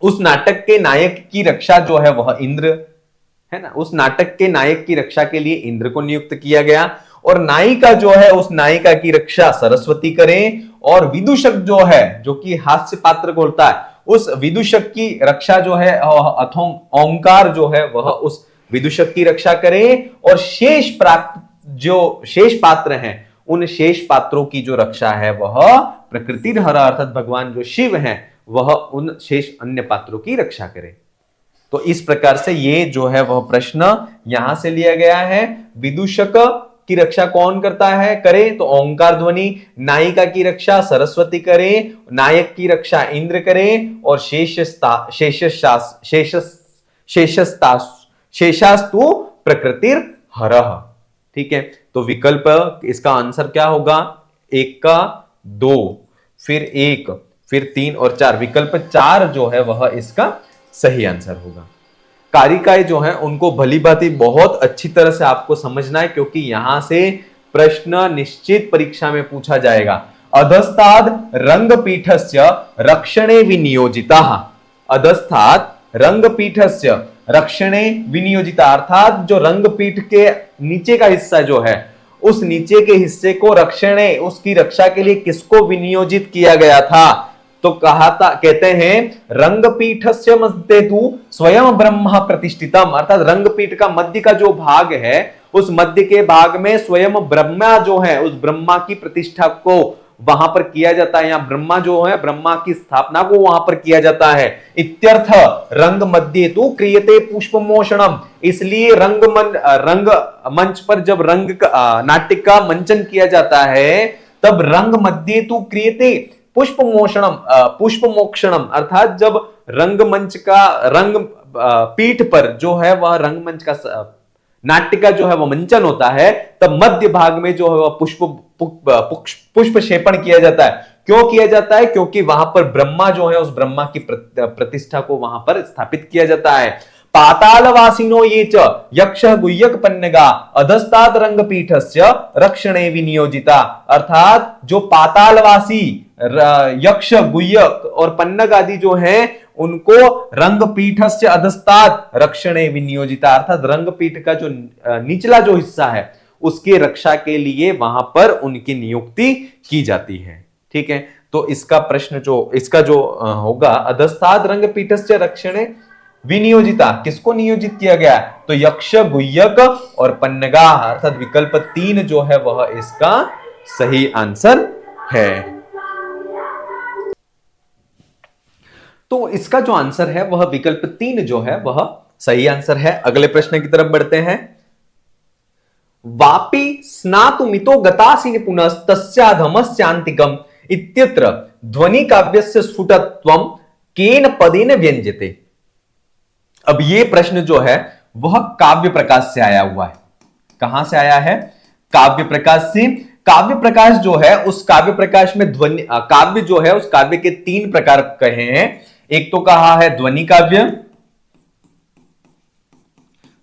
उस नाटक के नायक की रक्षा जो है वह इंद्र है ना, उस नाटक के नायक की रक्षा के लिए इंद्र को नियुक्त किया गया, और नायिका जो है उस नायिका की रक्षा सरस्वती करें, और विदूषक जो है जो कि हास्य पात्र को होता है उस विदूषक की रक्षा जो है अथो ओंकार जो है वह उस विदूषक की रक्षा करें, और शेष पात्र हैं उन शेष पात्रों की जो रक्षा है वह प्रकृतिर्हर, अर्थात भगवान जो शिव हैं वह उन शेष अन्य पात्रों की रक्षा करें। तो इस प्रकार से ये जो है वह प्रश्न यहां से लिया गया है। विदूषक की रक्षा कौन करता है करे, तो ओंकार ध्वनि। नायिका की रक्षा सरस्वती करे, नायक की रक्षा इंद्र करे, और शेषास्तु प्रकृतिर्हरः। ठीक है, तो विकल्प इसका आंसर क्या होगा, 1 का 2 फिर 1 फिर 3 और 4, विकल्प 4 जो है वह इसका सही आंसर होगा। कारिकाएं जो हैं उनको भली भांति बहुत अच्छी तरह से आपको समझना है, क्योंकि यहां से प्रश्न निश्चित परीक्षा में पूछा जाएगा। अधस्ताद रंगपीठस्य रक्षणे विनियोजिताः, अधस्ताद रंगपीठस्य रक्षणे विनियोजिता, अर्थात जो रंगपीठ के नीचे का हिस्सा जो है उस नीचे के हिस्से को रक्षणे, उसकी रक्षा के लिए किसको विनियोजित किया गया था, तो कहते हैं रंगपीठस्य मध्य तु स्वयं ब्रह्म प्रतिष्ठितम, अर्थात रंगपीठ का मध्य का जो भाग है उस मध्य के भाग में स्वयं ब्रह्मा जो है उस ब्रह्मा की प्रतिष्ठा को वहां पर किया जाता है, या ब्रह्मा जो है ब्रह्मा की स्थापना को वहां पर किया जाता है। इत्यर्थ रंग मध्य तु क्रियते पुष्पमोषणम, इसलिए रंग मंच पर जब नाट्य का मंचन किया जाता है तब रंग मध्य तु क्रियते पुष्पमोषणम पुष्पमोक्षणम, अर्थात जब रंगमंच का रंग पीठ पर जो है वह रंगमंच का नाट्य का जो है वह मंचन होता है, तब मध्य भाग में जो है वह पुष्प क्षेपण किया जाता है। क्यों किया जाता है, क्योंकि वहां पर ब्रह्मा जो है उस ब्रह्मा की प्रतिष्ठा को वहां पर स्थापित किया जाता है। पातालवासिनो ये च यक्ष गुह्यक पन्नगा अधस्तात् रंगपीठस्य रक्षणे विनियोजिता, अर्थात जो पातालवासी यक्ष गुह्यक और पन्नग आदि जो हैं उनको रंगपीठस्य अधस्तात् रक्षणे विनियोजिता, अर्थात रंगपीठ का जो निचला जो हिस्सा है उसकी रक्षा के लिए वहां पर उनकी नियुक्ति की जाती है। ठीक है, तो इसका प्रश्न इसका जो होगा अधस्तात् रंगपीठस्य रक्षणे विनियोजिता, किसको नियोजित किया गया, तो यक्ष गुह्यक और पन्नगा, अर्थात विकल्प 3 जो है वह इसका सही आंसर है। तो इसका जो आंसर है वह विकल्प 3 जो है वह सही आंसर है। अगले प्रश्न की तरफ बढ़ते हैं। वापि स्नातुमितो गतासि पुनस्तस्याधमस्यांतिकम इत्यत्र ध्वनि काव्यस्य स्फुटत्वम केन पदेन व्यंज्यते। अब यह प्रश्न जो है वह काव्य प्रकाश से आया हुआ है। कहां से आया है? काव्य प्रकाश से। काव्य प्रकाश जो है, उस काव्य प्रकाश में ध्वनि काव्य जो है, उस काव्य के 3 प्रकार कहे हैं। एक तो कहा है ध्वनि काव्य,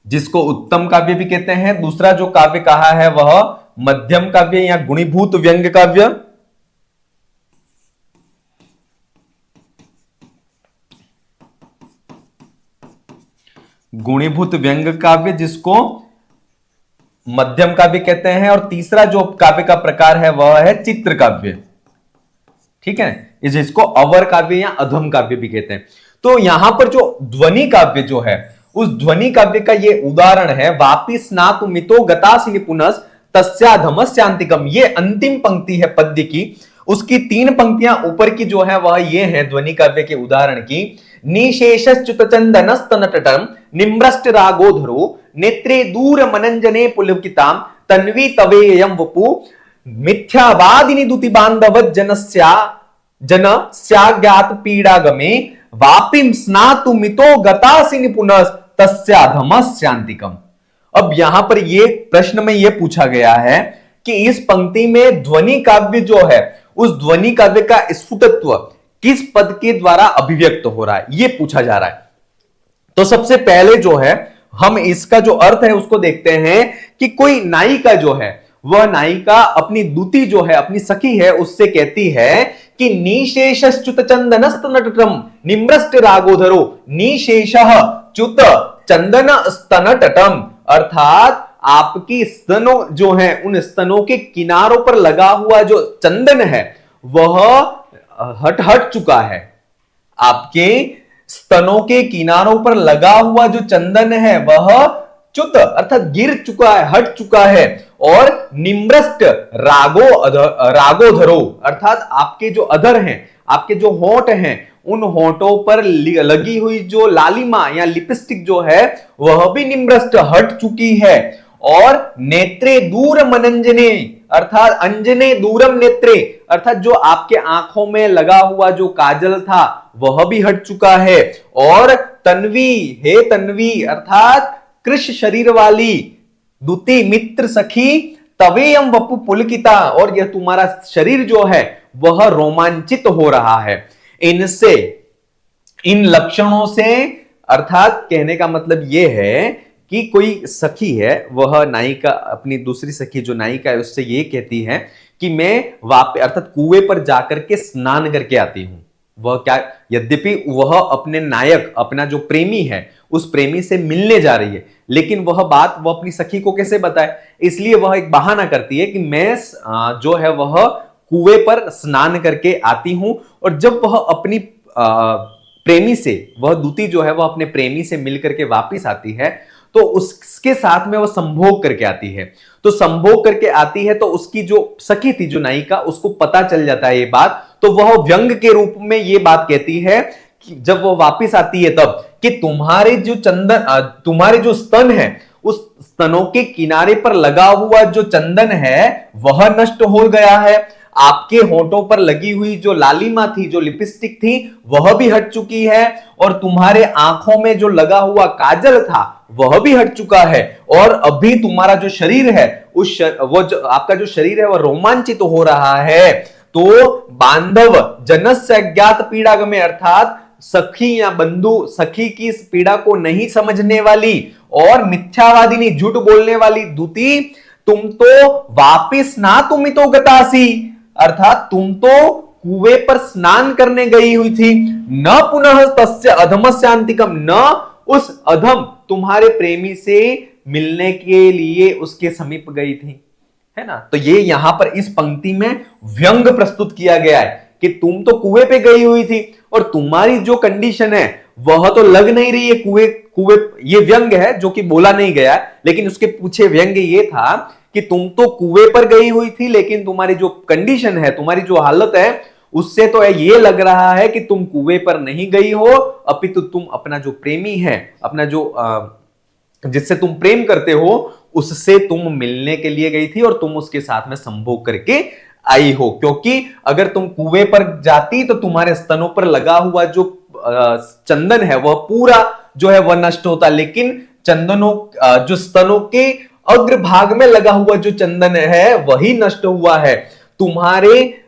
जिसको उत्तम काव्य भी कहते हैं। दूसरा जो काव्य कहा है वह मध्यम काव्य या गुणीभूत व्यंग्य काव्य। गुणीभूत व्यंग्य काव्य, जिसको मध्यम काव्य कहते हैं। और तीसरा जो काव्य का प्रकार है वह है चित्र काव्य। ठीक है, जिसको अवर काव्य या अधम काव्य भी कहते हैं। तो यहां पर जो ध्वनि काव्य जो है, उस ध्वनि काव्य का ये उदाहरण है, वापि स्नातु मितो गतासि निपुनस् तस्याधमस्यांतिकम। ये अंतिम पंक्ति है पद्य की, उसकी 3 पंक्तियां ऊपर की जो है वह ये है ध्वनि काव्य के उदाहरण की। निशेषच्युत चंदनस्तनटटम निम्रष्ट रागोधरो नेत्रे दूर मनंजने पुलकिताम तन्वी तवेयम वपु मिथ्यावादिनी दुति बांधव जनस्याज्ञात पीड़ागमे वापिम स्नातु मितो गतासि निपुनस् तस्याधमस्यांतिकम। अब यहां पर ये प्रश्न में यह पूछा गया है कि इस पंक्ति में ध्वनि काव्य जो है, उस ध्वनि काव्य का स्फुटत्व किस पद के द्वारा अभिव्यक्त हो रहा है, यह पूछा जा रहा है। तो सबसे पहले जो है, हम इसका जो अर्थ है उसको देखते हैं कि कोई नायिका जो है, वह नायिका अपनी दूती जो है, अपनी सखी है, उससे कहती है कि निशेषच्युत चंदनस्तनटटम निम्रष्ट रागोधरो। निशेषः च्युत चंदन स्तनटटम, अर्थात आपकी स्तनों जो है, उन स्तनों के किनारों पर लगा हुआ जो चंदन है वह हट चुका है। आपके स्तनों के किनारों पर लगा हुआ जो चंदन है वह च्युत अर्थात गिर चुका है, हट चुका है। और निम्रष्ट रागोधरो, अर्थात आपके जो अधर हैं, आपके जो होंठ हैं, उन होंठों पर लगी हुई जो लालिमा या लिपस्टिक जो है वह भी निम्रष्ट हट चुकी है। और नेत्रे दूर मनंजने, अर्थात अंजने दूरम नेत्रे, अर्थात जो आपके आंखों में लगा हुआ जो काजल था वह भी हट चुका है। और तन्वी, हे तन्वी, अर्थात कृष शरीर वाली दुति मित्र सखी तवेयम वपु पुलकिता, और यह तुम्हारा शरीर जो है वह रोमांचित हो रहा है इनसे, इन लक्षणों से। अर्थात कहने का मतलब यह है कि कोई सखी है, वह नायिका अपनी दूसरी सखी जो नायिका है उससे ये कहती है कि मैं अर्थात कुएं पर जाकर के स्नान करके आती हूं। वह क्या, यद्यपि वह अपने नायक, अपना जो प्रेमी है, उस प्रेमी से मिलने जा रही है, लेकिन वह बात वो अपनी सखी को कैसे बताए, इसलिए वह एक बहाना करती है कि मैं जो है वह कुएं पर स्नान करके आती हूं। और जब वह अपनी प्रेमी से, वह दूती जो है वह अपने प्रेमी से मिलकर के वापिस आती है, तो उसके साथ में वह संभोग करके आती है। तो संभोग करके आती है तो उसकी जो सखी थी, जो नायिका, उसको पता चल जाता है ये बात। तो वह व्यंग के रूप में ये बात कहती है कि जब वह वापिस आती है तब, कि तुम्हारे जो स्तन है, उस स्तनों के किनारे पर लगा हुआ जो चंदन है वह नष्ट हो गया है। आपके होंठों पर लगी हुई जो लालिमा थी, जो लिपस्टिक थी, वह भी हट चुकी है। और तुम्हारे आंखों में जो लगा हुआ काजल था वह भी हट चुका है। और अभी तुम्हारा जो शरीर है, वो जो आपका जो शरीर है वह रोमांचित हो रहा है। तो बांधव जनस्य अज्ञात पीड़ागमे, अर्थात सखी या बंधु सखी की इस पीड़ा को नहीं समझने वाली और मिथ्यावादिनी, झूठ बोलने वाली दूती, तुम तो वापिस ना तुमितो गतासी, अर्थात तुम तो कुएं पर स्नान करने गई हुई थी। न पुनः तस्य अधमस्यांतिकम, न उस अधम तुम्हारे प्रेमी से मिलने के लिए उसके समीप गई थी, है ना। तो ये यहां पर इस पंक्ति में व्यंग प्रस्तुत किया गया है कि तुम तो कुएं पे गई हुई थी और तुम्हारी जो कंडीशन है वह तो लग नहीं रही है कुएं। ये व्यंग है जो कि बोला नहीं गया, लेकिन उसके पीछे व्यंग ये था कि तुम तो कुएं पर गई हुई थी, लेकिन तुम्हारी जो कंडीशन है, तुम्हारी जो हालत है, उससे तो ये लग रहा है कि तुम कुएं पर नहीं गई हो, अपितु तुम अपना जो प्रेमी है, अपना जो जिससे तुम प्रेम करते हो, उससे तुम मिलने के लिए गई थी और तुम उसके साथ में संभोग करके आई हो। क्योंकि अगर तुम कुएं पर जाती तो तुम्हारे स्तनों पर लगा हुआ जो चंदन है वह पूरा जो है वह नष्ट होता, लेकिन चंदनों जो स्तनों के अग्रभाग में लगा हुआ जो चंदन है वही नष्ट हुआ है, तुम्हारे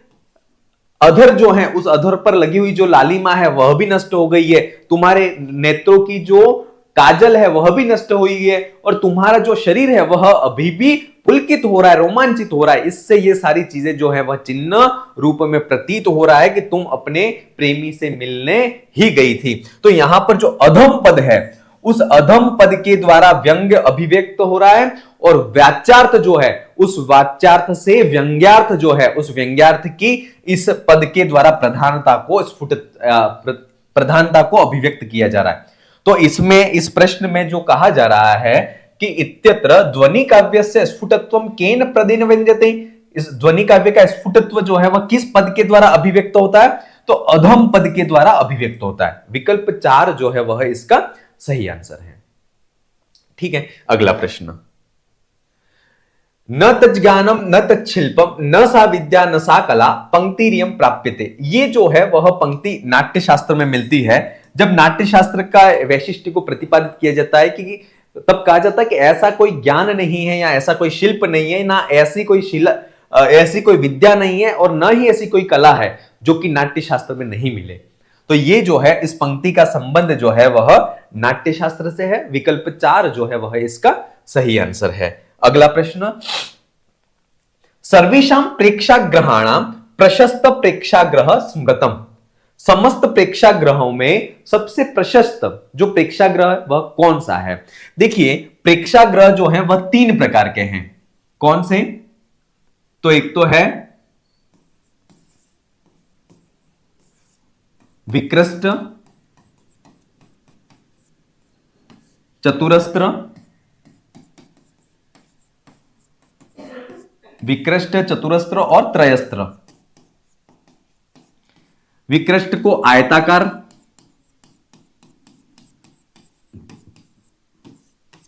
अधर जो है उस अधर पर लगी हुई जो लालिमा है वह भी नष्ट हो गई है, तुम्हारे नेत्रों की जो काजल है वह भी नष्ट हुई है, और तुम्हारा जो शरीर है वह अभी भी पुलकित हो रहा है, रोमांचित हो रहा है। इससे ये सारी चीजें जो है वह चिन्ह रूप में प्रतीत हो रहा है कि तुम अपने प्रेमी से मिलने ही गई थी। तो यहां पर जो अधम पद है उस अधम पद के द्वारा व्यंग्य अभिव्यक्त हो रहा है, और वाच्यार्थ जो है उस वाच्यार्थ से व्यंग्यार्थ जो है उस व्यंग्यार्थ की इस पद के द्वारा प्रधानता को प्रधानता को अभिव्यक्त किया जा रहा है। तो इसमें इस प्रश्न में जो कहा जा रहा है कि इत्यत्र ध्वनि काव्य से स्फुटत्वम केन पदेन व्यंजते, इस ध्वनि काव्य का स्फुटत्व जो है वह किस पद के द्वारा अभिव्यक्त होता है, तो अधम पद के द्वारा अभिव्यक्त होता है। विकल्प 4 जो है वह इसका सही आंसर है। ठीक है, अगला प्रश्न, न तज्ज्ञानम न तच्छिल्पम न सा विद्या न सा कला पंक्तिरियम प्राप्यते। ये जो है वह पंक्ति नाट्य शास्त्र में मिलती है। जब नाट्य शास्त्र का वैशिष्ट्य को प्रतिपादित किया जाता है कि तब कहा जाता है कि ऐसा कोई ज्ञान नहीं है या ऐसा कोई शिल्प नहीं है, ना ऐसी कोई विद्या नहीं है और न ही ऐसी कोई कला है जो कि नाट्य शास्त्र में नहीं मिले। तो ये जो है इस पंक्ति का संबंध जो है वह नाट्य शास्त्र से है। विकल्प 4 जो है वह इसका सही आंसर है। अगला प्रश्न, सर्वेषां प्रेक्षाग्रहाणां प्रशस्त प्रेक्षाग्रह स्मृतम। समस्त प्रेक्षाग्रहों में सबसे प्रशस्त जो प्रेक्षाग्रह वह कौन सा है? देखिए, प्रेक्षाग्रह जो है वह 3 प्रकार के हैं। कौन से? तो एक तो है विकृष्ट, चतुरस्त्र, विकृष्ट, चतुरस्त्र और त्रयस्त्र। विकृष्ट को आयताकार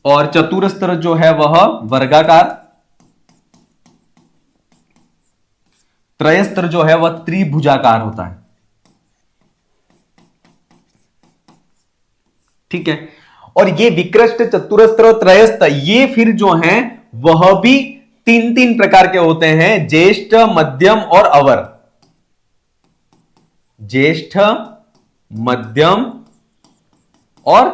और चतुरस्त्र जो है वह वर्गाकार, त्रयस्त्र जो है वह त्रिभुजाकार होता है। ठीक है, और ये विकृष्ट, चतुरस्त्र और त्रयस्त्र ये फिर जो हैं वह भी 3 प्रकार के होते हैं, ज्येष्ठ, मध्यम और अवर। ज्येष्ठ, मध्यम और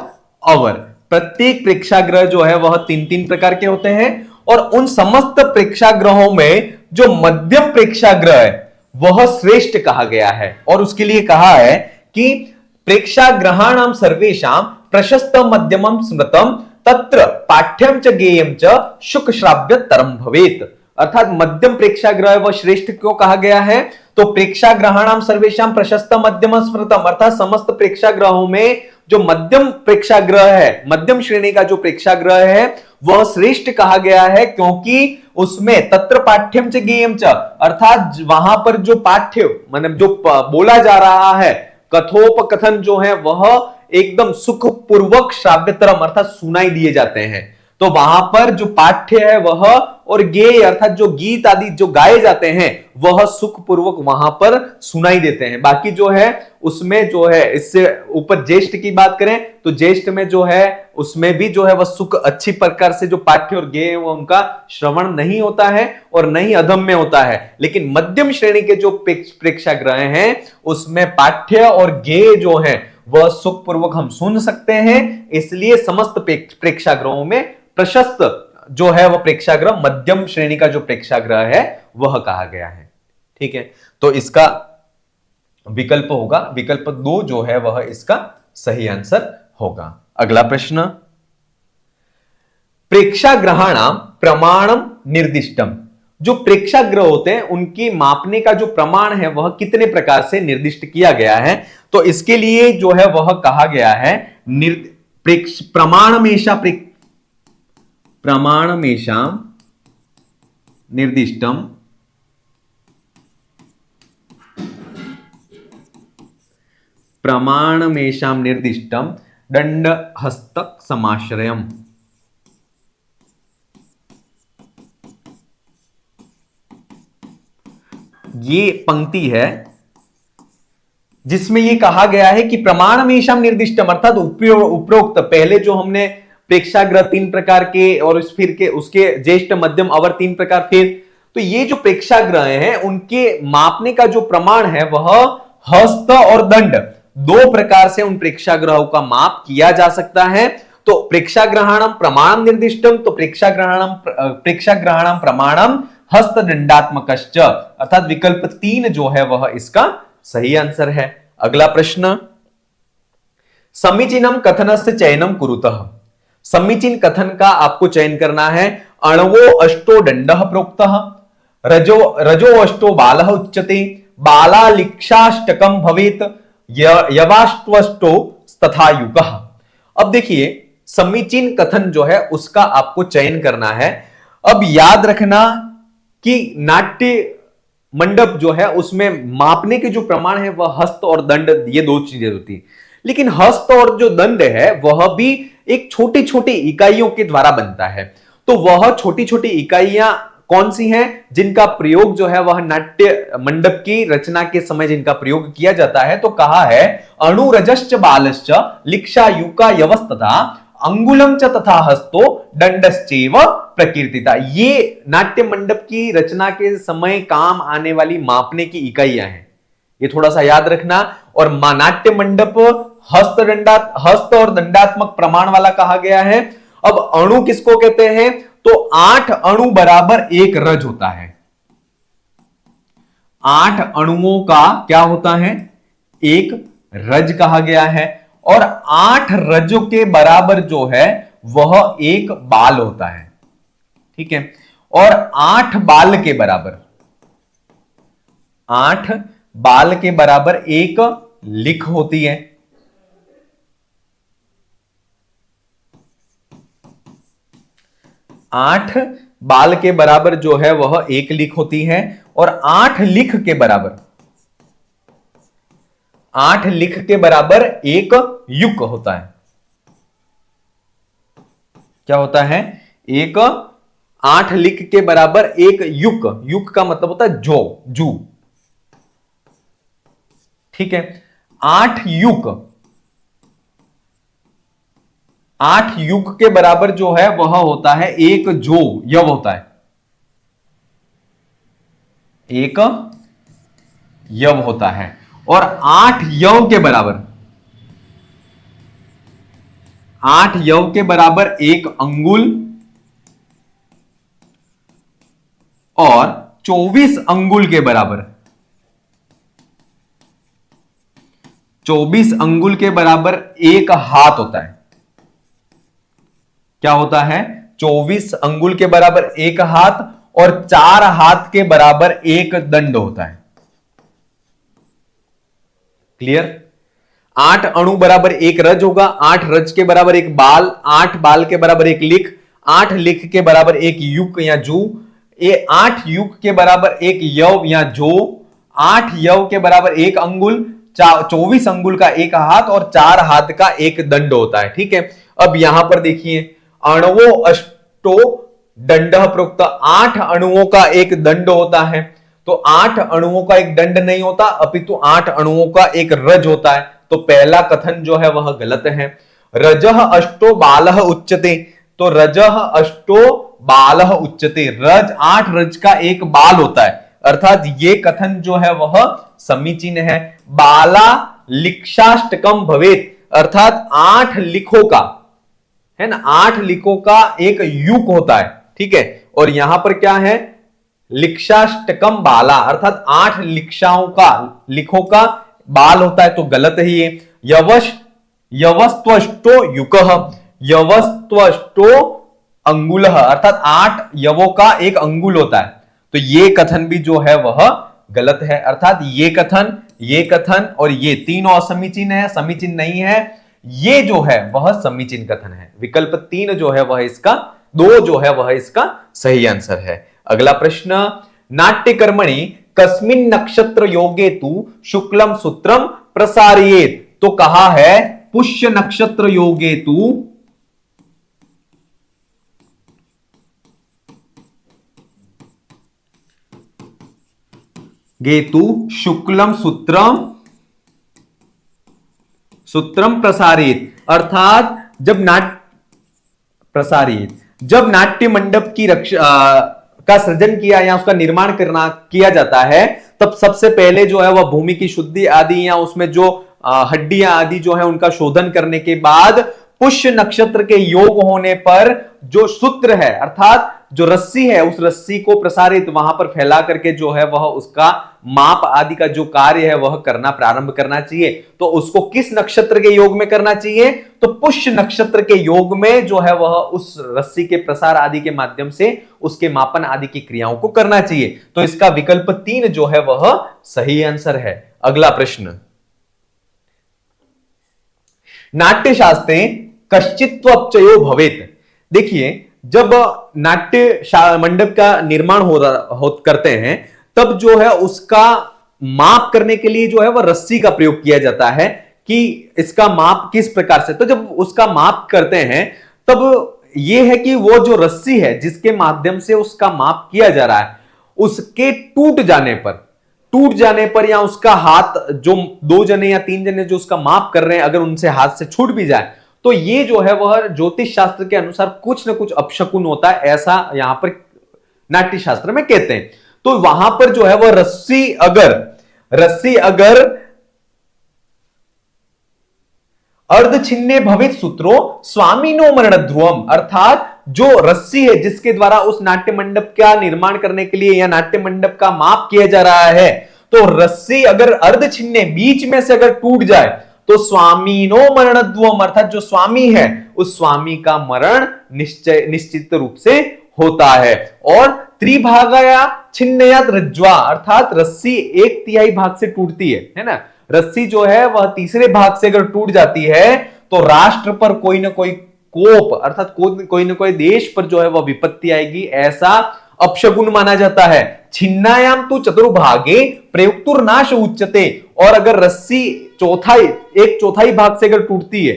अवर, प्रत्येक प्रेक्षाग्रह जो है वह 3 प्रकार के होते हैं। और उन समस्त प्रेक्षाग्रहों में जो मध्यम प्रेक्षाग्रह है वह श्रेष्ठ कहा गया है, और उसके लिए कहा है कि प्रेक्षाग्रहाणां सर्वेषां प्रशस्त मध्यमं स्मृतम तत्र पाठ्यम च गेयम च शुक श्राव्यतरम भवेत। अर्थात मध्यम प्रेक्षाग्रह वह श्रेष्ठ क्यों कहा गया है? तो प्रेक्षाग्रहाणां सर्वेषां प्रशस्त मध्यमं स्मृतम, अर्थात समस्त प्रेक्षाग्रहों में जो मध्यम प्रेक्षाग्रह है, मध्यम श्रेणी का जो प्रेक्षाग्रह है वह श्रेष्ठ कहा गया है, क्योंकि उसमें तत्र पाठ्यम च गेयम च, अर्थात वहां पर जो पाठ्य मतलब जो बोला जा रहा है, कथोपकथन जो है वह एकदम सुखपूर्वक श्राव्यतरम अर्थात सुनाई दिए जाते हैं। तो वहां पर जो पाठ्य है वह और गेय अर्थात जो गीत आदि जो गाए जाते हैं वह सुखपूर्वक वहां पर सुनाई देते हैं। बाकी जो है उसमें जो है, इससे ऊपर ज्येष्ठ की बात करें तो ज्येष्ठ में जो है उसमें भी जो है वह सुख अच्छी प्रकार से जो पाठ्य और गेय वो उनका श्रवण नहीं होता है और नहीं अधम में होता है। लेकिन मध्यम श्रेणी के जो प्रेक्षाग्रह हैं उसमें पाठ्य और गेय जो है वह सुखपूर्वक हम सुन सकते हैं, इसलिए समस्त प्रेक्षाग्रहों में प्रशस्त जो है वह प्रेक्षाग्रह मध्यम श्रेणी का जो प्रेक्षाग्रह है वह कहा गया है। ठीक है, तो इसका विकल्प होगा विकल्प 2 जो है वह इसका सही आंसर होगा। अगला प्रश्न, प्रेक्षाग्रहाणां प्रमाणम निर्दिष्टम। जो प्रेक्षाग्रह होते हैं उनकी मापने का जो प्रमाण है वह कितने प्रकार से निर्दिष्ट किया गया है? तो इसके लिए जो है वह कहा गया है प्रमाणमेषां निर्दिष्टम दंडहस्तक समाश्रयम्। ये पंक्ति है जिसमें यह कहा गया है कि प्रमाणमेषां निर्दिष्टम अर्थात उपरोक्त पहले जो हमने प्रेक्षागृह 3 प्रकार के, और फिर के उसके ज्येष्ठ मध्यम अवर 3 प्रकार। फिर तो ये जो प्रेक्षागृह हैं उनके मापने का जो प्रमाण है वह हस्त और दंड, 2 प्रकार से उन प्रेक्षागृहों का माप किया जा सकता है। तो प्रेक्षाग्रहणम प्रमाणम निर्दिष्टम, तो प्रेक्षाग्रहणम प्रमाणम हस्तदंडात्मकश्च, अर्थात विकल्प 3 जो है वह इसका सही आंसर है। अगला प्रश्न, समीचीनम कथनस्य चयनम कुरुतः। समीचीन कथन का आपको चयन करना है। अणवो अष्टो दंडः प्रोक्तः, रजो अष्टो बालः उच्यते, बालालिक्षाष्टकम भवेत, यवाष्टो तथा युगः। अब देखिए समीचीन कथन जो है उसका आपको चयन करना है। अब याद रखना कि नाट्य मंडप जो है उसमें मापने के जो प्रमाण है वह हस्त और दंड, ये 2 चीजें होती है। लेकिन हस्त और जो दंड है वह भी एक छोटी छोटी इकाइयों के द्वारा बनता है। तो वह छोटी छोटी इकाइयां कौन सी हैं जिनका प्रयोग जो है वह नाट्य मंडप की रचना के समय जिनका प्रयोग किया जाता है? तो कहा है अणुरजश्च बालश्च लिक्षा युका यवस्तथा अंगुलम च तथा हस्तो दंडश्चैव प्रकीर्तिता। ये नाट्य मंडप की रचना के समय काम आने वाली मापने की इकाइयां हैं, ये थोड़ा सा याद रखना। और नाट्य मंडप हस्त और दंडात्मक प्रमाण वाला कहा गया है। अब अणु किसको कहते हैं? तो 8 अणु बराबर 1 रज होता है। 8 अणुओं का क्या होता है? 1 रज कहा गया है। और 8 रजों के बराबर जो है वह 1 बाल होता है, ठीक है। और 8 बाल के बराबर 8 बाल के बराबर 1 लिख होती है। 8 बाल के बराबर जो है वह 1 लिख होती है। और 8 लिख के बराबर 8 लिख के बराबर 1 युक होता है। क्या होता है? 8 लिख के बराबर 1 युक। युक का मतलब होता है जू, ठीक है। 8 युक के बराबर जो है वह होता है 1 जो यव होता है, 1 यव होता है। और 8 यव के बराबर 8 यव के बराबर 1 अंगुल और 24 अंगुल के बराबर 24 अंगुल के बराबर 1 हाथ होता है। क्या होता है? 24 अंगुल के बराबर 1 हाथ और 4 हाथ के बराबर 1 दंड होता है। क्लियर? 8 अणु बराबर 1 रज होगा, 8 रज के बराबर 1 बाल, 8 बाल के बराबर 1 लिख, 8 लिख के बराबर 1 युक या जू, 8 युक के बराबर 1 यव या जो, 8 यव के बराबर 1 अंगुल, 24 अंगुल का 1 हाथ और 4 हाथ का 1 दंड होता है, ठीक है। अब यहां पर देखिए अणवो अष्टो दंड प्रोक्त, 8 अणुओं का 1 दंड होता है। तो 8 अणुओं का 1 दंड नहीं होता अपितु 8 अणुओं का 1 रज होता है। तो पहला कथन जो है वह गलत है। रजः अष्टो बालः उच्यते, तो रजः अष्टो बालः उच्यते, 8 रज का 1 बाल होता है, अर्थात ये कथन जो है वह समीचीन है। बाला लिक्षाष्टकम भवेत, अर्थात 8 लिखों का है ना, 8 लिखों का 1 युक होता है, ठीक है। और यहां पर क्या है? लिक्षाष्टकम बाला, अर्थात 8 लिखों का बाल होता है, तो गलत है ये। यवस्त्वष्टो युकः, यवस्त्वष्टो अंगुलः, अर्थात 8 यवों का 1 अंगुल होता है, तो ये कथन भी जो है वह गलत है। अर्थात ये कथन और ये तीनों असमीचीन है, समीचीन नहीं है। ये जो है वह समीचीन कथन है। विकल्प 3 जो है वह इसका 2 जो है वह इसका सही आंसर है। अगला प्रश्न, नाट्य कर्मणि कस्मिन नक्षत्र योगे तु शुक्लम सूत्रम प्रसारियेत, तो कहा है पुष्य नक्षत्र योगे तु गेतु शुक्लम सूत्रम प्रसारित, अर्थात जब प्रसारित। जब नाट्य मंडप की का सृजन किया या उसका निर्माण करना किया जाता है, तब सबसे पहले जो है वह भूमि की शुद्धि आदि या उसमें जो हड्डियां आदि जो है उनका शोधन करने के बाद पुष्य नक्षत्र के योग होने पर जो सूत्र है अर्थात जो रस्सी है उस रस्सी को प्रसारित वहां पर फैला करके जो है वह उसका माप आदि का जो कार्य है वह करना प्रारंभ करना चाहिए। तो उसको किस नक्षत्र के योग में करना चाहिए? तो पुष्य नक्षत्र के योग में जो है वह उस रस्सी के प्रसार आदि के माध्यम से उसके मापन आदि की क्रियाओं को करना चाहिए। तो इसका विकल्प 3 जो है वह सही आंसर है। अगला प्रश्न, नाट्यशास्त्रे कश्चित्वपचयो भवेत। देखिए, जब नाट्य मंडप का निर्माण करते हैं तब जो है उसका माप करने के लिए जो है वह रस्सी का प्रयोग किया जाता है कि इसका माप किस प्रकार से। तो जब उसका माप करते हैं तब यह है कि वो जो रस्सी है जिसके माध्यम से उसका माप किया जा रहा है उसके टूट जाने पर या उसका हाथ जो 2 जने या 3 जने जो उसका माप कर रहे हैं अगर उनसे हाथ से छूट भी जाए तो ये जो है वह ज्योतिष शास्त्र के अनुसार कुछ ना कुछ अपशकुन होता है, ऐसा यहां पर नाट्य शास्त्र में कहते हैं। तो वहां पर जो है वह रस्सी अगर अर्ध छिन्ने भवित सूत्रो स्वामीनो मरण ध्रुवम, अर्थात जो रस्सी है जिसके द्वारा उस नाट्य मंडप का निर्माण करने के लिए या नाट्य मंडप का माप किया जा रहा है, तो रस्सी अगर अर्ध छिन्ने बीच में से अगर टूट जाए तो स्वामीनो मरणध्वम, अर्थात जो स्वामी है उस स्वामी का मरण निश्चित रूप से होता है। और त्रिभागया छिन्नयात रज्ज्वा, अर्थात रस्सी 1/3 भाग से टूटती है ना। रस्सी जो है वह तीसरे भाग से अगर टूट जाती है तो राष्ट्र पर कोई ना कोई कोप अर्थात कोई ना कोई देश पर जो है वह विपत्ति आएगी, ऐसा अपशगुन माना जाता है। छिन्नायाम तो चतुर्भागे प्रयुक्तुर्नाश उच्यते, और अगर रस्सी 1/4 भाग से अगर टूटती है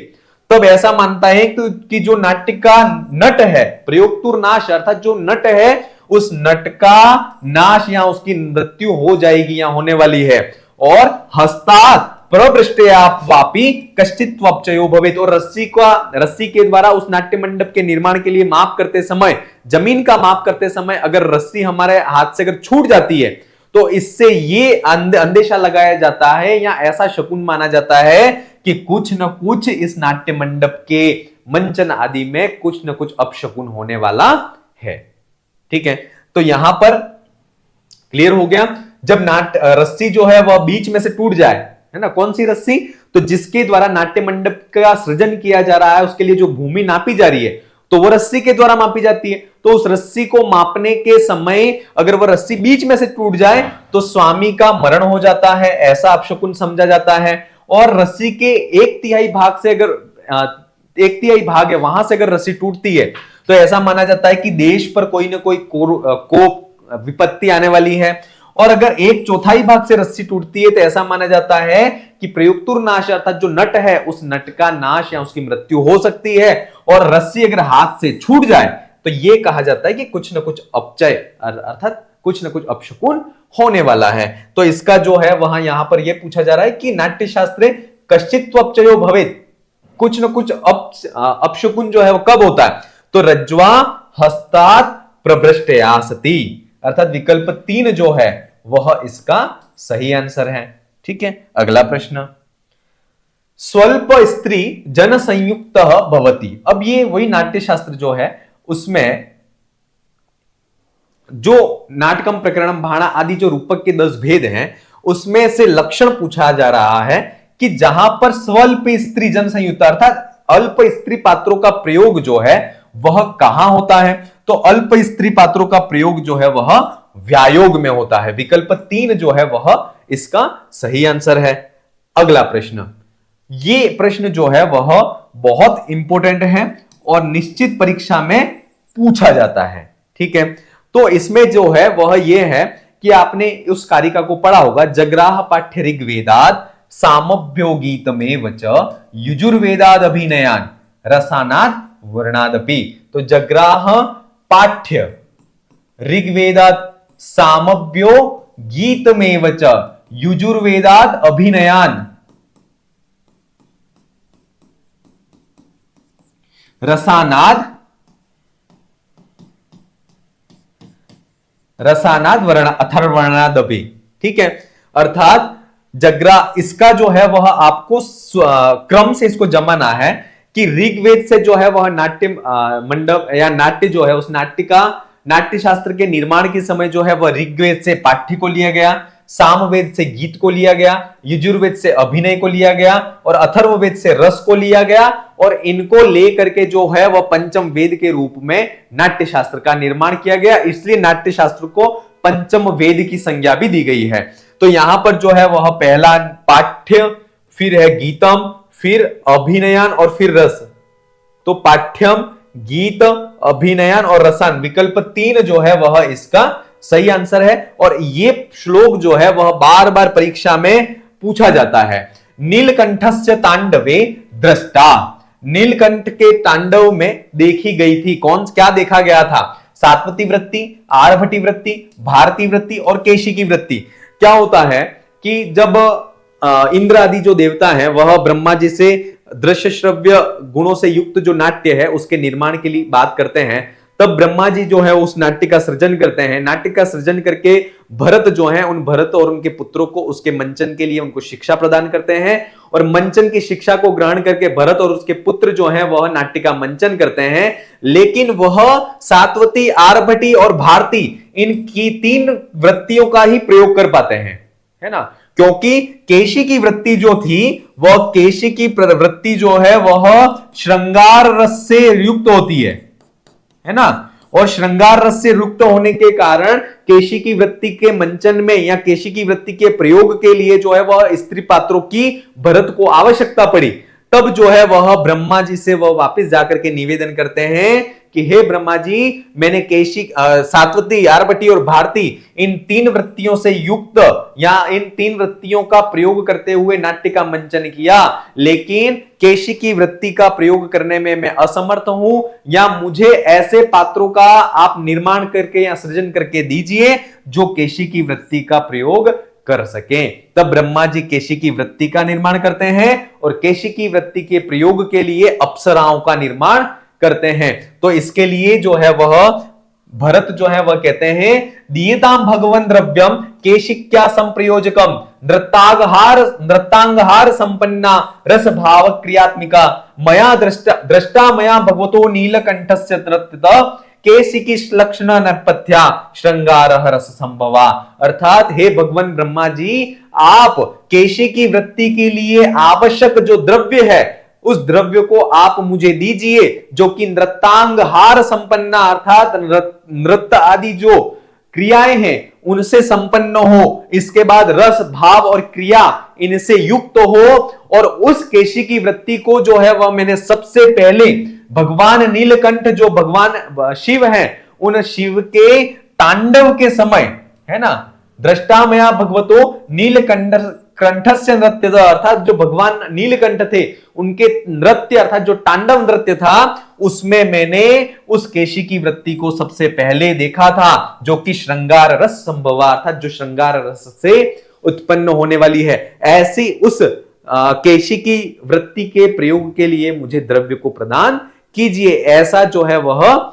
तब ऐसा मानता है कि जो नाट्य का नट है प्रयुक्तुर्नाश अर्थात जो नट है उस नट का नाश या उसकी मृत्यु हो जाएगी या होने वाली है। और हस्तात् प्रवृष्टयापि कश्चित्वपचयो भवेत्, और रस्सी के द्वारा उस नाट्य मंडप के निर्माण के लिए माप करते समय, जमीन का माप करते समय अगर रस्सी हमारे हाथ से अगर छूट जाती है तो इससे ये अंदेशा लगाया जाता है या ऐसा शकुन माना जाता है कि कुछ न कुछ इस नाट्य मंडप के मंचन आदि में कुछ न कुछ अपशकुन होने वाला है। ठीक है, तो यहां पर क्लियर हो गया। जब रस्सी जो है वह बीच में से टूट जाए, है ना, कौन सी रस्सी? तो जिसके द्वारा नाट्य मंडप का सृजन किया जा रहा है उसके लिए जो भूमि नापी जा रही है तो वो रस्सी के द्वारा मापी जाती है। तो उस रस्सी को मापने के समय अगर वह रस्सी बीच में से टूट जाए तो स्वामी का मरण हो जाता है, ऐसा अपशकुन समझा जाता है। और रस्सी के 1/3 भाग से अगर 1/3 भाग है वहां से अगर रस्सी टूटती है तो ऐसा माना जाता है कि देश पर कोई ना कोई कोप विपत्ति आने वाली है। और अगर 1/4 भाग से रस्सी टूटती है तो ऐसा माना जाता है कि प्रयुक्तुर्नाश अर्थात जो नट है उस नट का नाश या उसकी मृत्यु हो सकती है। और रस्सी अगर हाथ से छूट जाए तो यह कहा जाता है कि कुछ ना कुछ अपचय अर्थात कुछ ना कुछ अपशकुन होने वाला है। तो इसका जो है वहां यहां पर यह पूछा जा रहा है कि नाट्य शास्त्रे कश्चित्वपचयो भवेत्, कुछ ना कुछ अपशकुन जो है वो कब होता है? तो रज्ज्वा हस्तात् प्रभृष्टया सति, अर्थात विकल्प 3 जो है वह इसका सही आंसर है। ठीक है, अगला प्रश्न, स्वल्प स्त्री जन संयुक्त भवति। अब ये वही नाट्य शास्त्र जो है उसमें जो नाटकम प्रकरणम भाणा आदि जो रूपक के 10 भेद हैं उसमें से लक्षण पूछा जा रहा है कि जहां पर स्वल्प स्त्री जन संयुक्त अर्थात अल्प स्त्री पात्रों का प्रयोग जो है वह कहां होता है? तो अल्प स्त्री पात्रों का प्रयोग जो है वह व्यायोग में होता है। विकल्प 3 जो है वह इसका सही आंसर है। अगला प्रश्न, ये प्रश्न जो है वह बहुत इंपॉर्टेंट है और निश्चित परीक्षा में पूछा जाता है। ठीक है, तो इसमें जो है वह यह है कि आपने उस कारिका को पढ़ा होगा, जग्राह पाठ्य ऋग्वेदाद सामभ्यो गीतमेव च युजुर्वेदाद अभिनयान रसानाद वर्णादपि। तो जग्राह पाठ्य ऋग्वेदाद सामभ्यो गीतमेव च युजुर्वेदाद अभिनयान रसानाद रसानाद वर्ण अथर्वणादपि, ठीक है। अर्थात जगरा इसका जो है वह आपको क्रम से इसको जमाना है कि ऋग्वेद से जो है वह नाट्य मंडप या नाट्य जो है उस नाट्य का नाट्य शास्त्र के निर्माण के समय जो है वह ऋग्वेद से पाठ्य को लिया गया, सामवेद से गीत को लिया गया, यजुर्वेद से अभिनय को लिया गया और अथर्ववेद से रस को लिया गया और इनको लेकर के जो है वह पंचम वेद के रूप में नाट्य शास्त्र का निर्माण किया गया। इसलिए नाट्य शास्त्र को पंचम वेद की संज्ञा भी दी गई है। तो यहां पर जो है वह पहला पाठ्य, फिर है गीतम, फिर अभिनयन और फिर रस। तो पाठ्यम, गीत, अभिनयन और रसन विकल्प 3 जो है वह इसका सही आंसर है। और ये श्लोक जो है वह बार बार परीक्षा में पूछा जाता है। नीलकंठस्य तांडवे दृष्टा, नीलकंठ के तांडव में देखी गई थी कौन, क्या देखा गया था? सात्वती वृत्ति, आर्भटी वृत्ति, भारती वृत्ति और केशी की वृत्ति। क्या होता है कि जब इंद्र आदि जो देवता हैं वह ब्रह्मा जी से दृश्य श्रव्य गुणों से युक्त जो नाट्य है उसके निर्माण के लिए बात करते हैं, तब ब्रह्मा जी जो है उस नाट्य का सृजन करते हैं। नाट्य का सृजन करके भरत जो है उन भरत और उनके पुत्रों को उसके मंचन के लिए उनको शिक्षा प्रदान करते हैं और मंचन की शिक्षा को ग्रहण करके भरत और उसके पुत्र जो हैं वह नाट्य का मंचन करते हैं। लेकिन वह सात्वती, आर्भटी और भारती इनकी 3 वृत्तियों का ही प्रयोग कर पाते हैं, है ना, क्योंकि केशी की वृत्ति जो थी वह केशी की वृत्ति जो है वह श्रृंगार रस से युक्त होती है ना, और श्रृंगार रस से युक्त होने के कारण केशी की वृत्ति के मंचन में या केशी की वृत्ति के प्रयोग के लिए जो है वह स्त्री पात्रों की भरत को आवश्यकता पड़ी। तब जो है वह ब्रह्मा जी से वह वापस जाकर के निवेदन करते हैं कि हे ब्रह्मा जी, मैंने केशी, सात्वती, आर्भटी और भारती इन 3 वृत्तियों से युक्त या इन 3 वृत्तियों का प्रयोग करते हुए नाट्य का मंचन किया, लेकिन केशी की वृत्ति का प्रयोग करने में मैं असमर्थ हूं, या मुझे ऐसे पात्रों का आप निर्माण करके या सृजन करके दीजिए जो केशी की वृत्ति का प्रयोग कर सके। तब ब्रह्मा जी केशी की वृत्ति का निर्माण करते हैं और केशी की वृत्ति के प्रयोग के लिए अप्सराओं का निर्माण करते हैं। तो इसके लिए जो है वह भरत जो है वह कहते हैं दीयताम भगवन् द्रव्यम केशिक्या संप्रयोजकम नृत्तांगहार संपन्ना रस भाव क्रियात्मिका मया दृष्टा मया भगवतो नीलकंठस्य नृत्यता केशिकी लक्षण नरपथ्या श्रृंगार रस संभवा। अर्थात हे भगवान ब्रह्मा जी, आप केशी की वृत्ति के लिए आवश्यक जो द्रव्य है उस द्रव्य को आप मुझे दीजिए जो कि नृत्तांग हार संपन्ना, अर्थात नृत्य आदि जो क्रियाएं हैं उनसे संपन्न हो, इसके बाद रस भाव और क्रिया इनसे युक्त हो, और उस केशी की वृत्ति को जो है वह मैंने सबसे पहले भगवान नीलकंठ जो भगवान शिव हैं उन शिव के तांडव के समय, है ना, दृष्टामया भगवतो नीलकंठ कंठस्य नृत्य, अर्थात जो भगवान नीलकंठ थे उनके नृत्य अर्थात जो तांडव नृत्य था उसमें मैंने उस केशी की वृत्ति को सबसे पहले देखा था जो कि श्रृंगार रस संभवा, अर्थात जो श्रृंगार रस से उत्पन्न होने वाली है। ऐसी उस केशी की वृत्ति के प्रयोग के लिए मुझे द्रव्य को प्रदान कीजिए, ऐसा जो है वह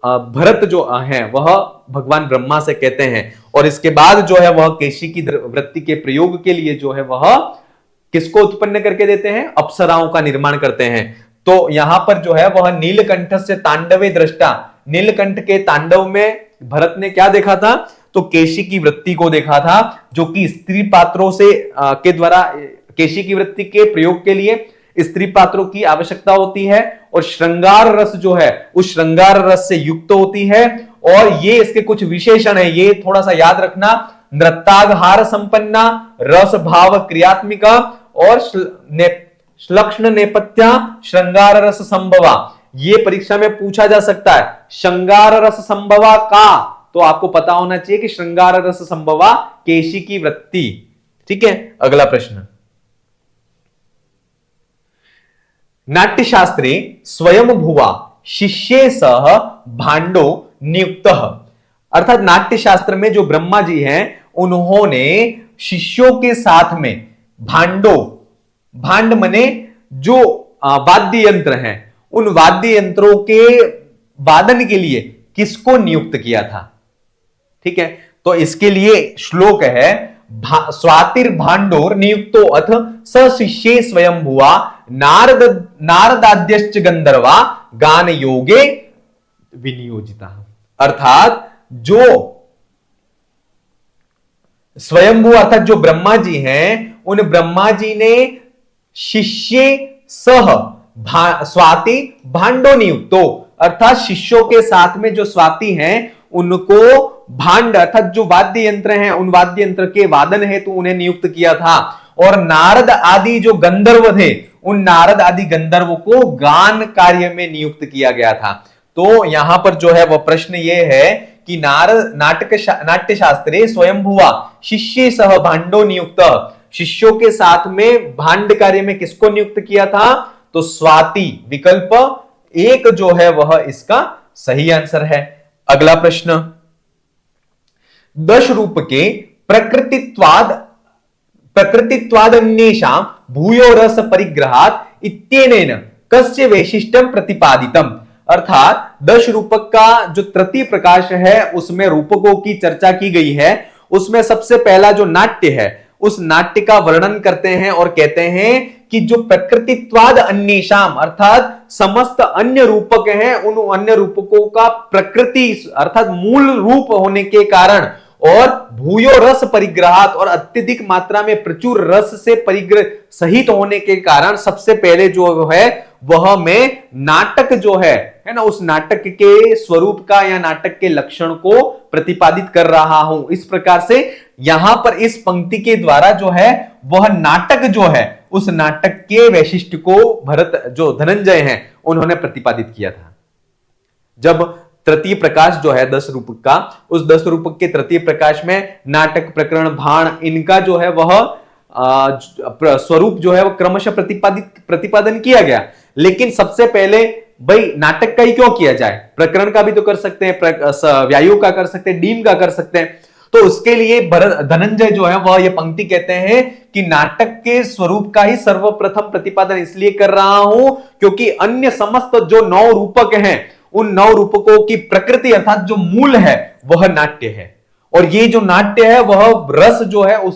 भरत जो है वह भगवान ब्रह्मा से कहते हैं। और इसके बाद जो है वह केशी की वृत्ति के प्रयोग के लिए जो है वह किसको उत्पन्न करके देते हैं? अप्सराओं का निर्माण करते हैं। तो यहां पर जो है वह नीलकंठ से तांडवे दृष्टा, नीलकंठ के तांडव में भरत ने क्या देखा था? तो केशी की वृत्ति को देखा था जो कि स्त्री पात्रों से के द्वारा केशी की वृत्ति के प्रयोग के लिए स्त्री पात्रों की आवश्यकता होती है और श्रृंगार रस जो है उस श्रृंगार रस से युक्त होती है। और ये इसके कुछ विशेषण है, ये थोड़ा सा याद रखना, नृत्तागहार संपन्ना, रस भाव क्रियात्मिका और श्लक्ष्ण नेपथ्या श्रृंगार रस संभवा। ये परीक्षा में पूछा जा सकता है। श्रृंगार रस संभवा का तो आपको पता होना चाहिए कि श्रृंगार रस संभवा केशी की वृत्ति। ठीक है, अगला प्रश्न, नाट्यशास्त्रे स्वयं भुवा शिष्ये सह भांडो नियुक्त, अर्थात नाट्यशास्त्र में जो ब्रह्मा जी हैं उन्होंने शिष्यों के साथ में भांडो, भांड मने जो वाद्य यंत्र हैं, उन वाद्य यंत्रों के वादन के लिए किसको नियुक्त किया था? ठीक है, तो इसके लिए श्लोक है स्वातिर्भाण्डोर नियुक्तो अथ स शिष्ये स्वयं भुआ नारदाद्यश्च गंधर्वा गान योगे विनियोजिता। अर्थात जो स्वयंभू अर्थात जो ब्रह्मा जी हैं, उन ब्रह्मा जी ने शिष्य सह स्वाति भांडो नियुक्तो अर्थात शिष्यों के साथ में जो स्वाति हैं उनको भांड अर्थात जो वाद्य यंत्र हैं उन वाद्य यंत्र के वादन हेतु उन्हें नियुक्त किया था। और नारद आदि जो गंधर्व थे उन नारद आदि गंधर्व को गान कार्य में नियुक्त किया गया था। तो यहां पर जो है वह प्रश्न ये है कि नाट्य शास्त्रे स्वयंभुवा शिष्य सह भांडो नियुक्त, शिष्यों के साथ में भांड कार्य में किसको नियुक्त किया था? तो स्वाति विकल्प एक जो है वह इसका सही आंसर है। अगला प्रश्न, दश रूप के प्रकृतित्वादन्येषां भूयो रस परिग्रहात् इत्यनेन कस्य वैशिष्ट्यं प्रतिपादितम्। अर्थात दश रूपक का जो तृतीय प्रकाश है उसमें रूपकों की चर्चा की गई है। उसमें सबसे पहला जो नाट्य है उस नाट्य का वर्णन करते हैं और कहते हैं कि जो प्रकृतित्वाद अन्येषाम अर्थात समस्त अन्य रूपक हैं उन अन्य रूपकों का प्रकृति अर्थात मूल रूप होने के कारण और भूयो रस परिग्रहात और अत्यधिक मात्रा में प्रचुर रस से परिग्रह सहित होने के कारण सबसे पहले जो है वह में नाटक जो है ना उस नाटक के स्वरूप का या नाटक के लक्षण को प्रतिपादित कर रहा हूं। इस प्रकार से यहां पर इस पंक्ति के द्वारा जो है वह नाटक जो है उस नाटक के वैशिष्ट्य को भरत जो धनंजय हैं उन्होंने प्रतिपादित किया था। जब तृतीय प्रकाश जो है 10 रूपक का, उस 10 रूपक के तृतीय प्रकाश में नाटक प्रकरण भाण इनका जो है वह स्वरूप जो है वह क्रमशः प्रतिपादन किया गया। लेकिन सबसे पहले भाई नाटक का ही क्यों किया जाए, प्रकरण का भी तो कर सकते हैं, व्यायु का कर सकते हैं, डीम का कर सकते हैं। तो उसके लिए धनंजय जो है वह ये पंक्ति कहते हैं कि नाटक के स्वरूप का ही सर्वप्रथम प्रतिपादन इसलिए कर रहा हूं क्योंकि अन्य समस्त जो 9 रूपक हैं उन 9 रूपकों की प्रकृति अर्थात जो मूल है वह नाट्य है। और ये जो नाट्य है वह रस जो है उस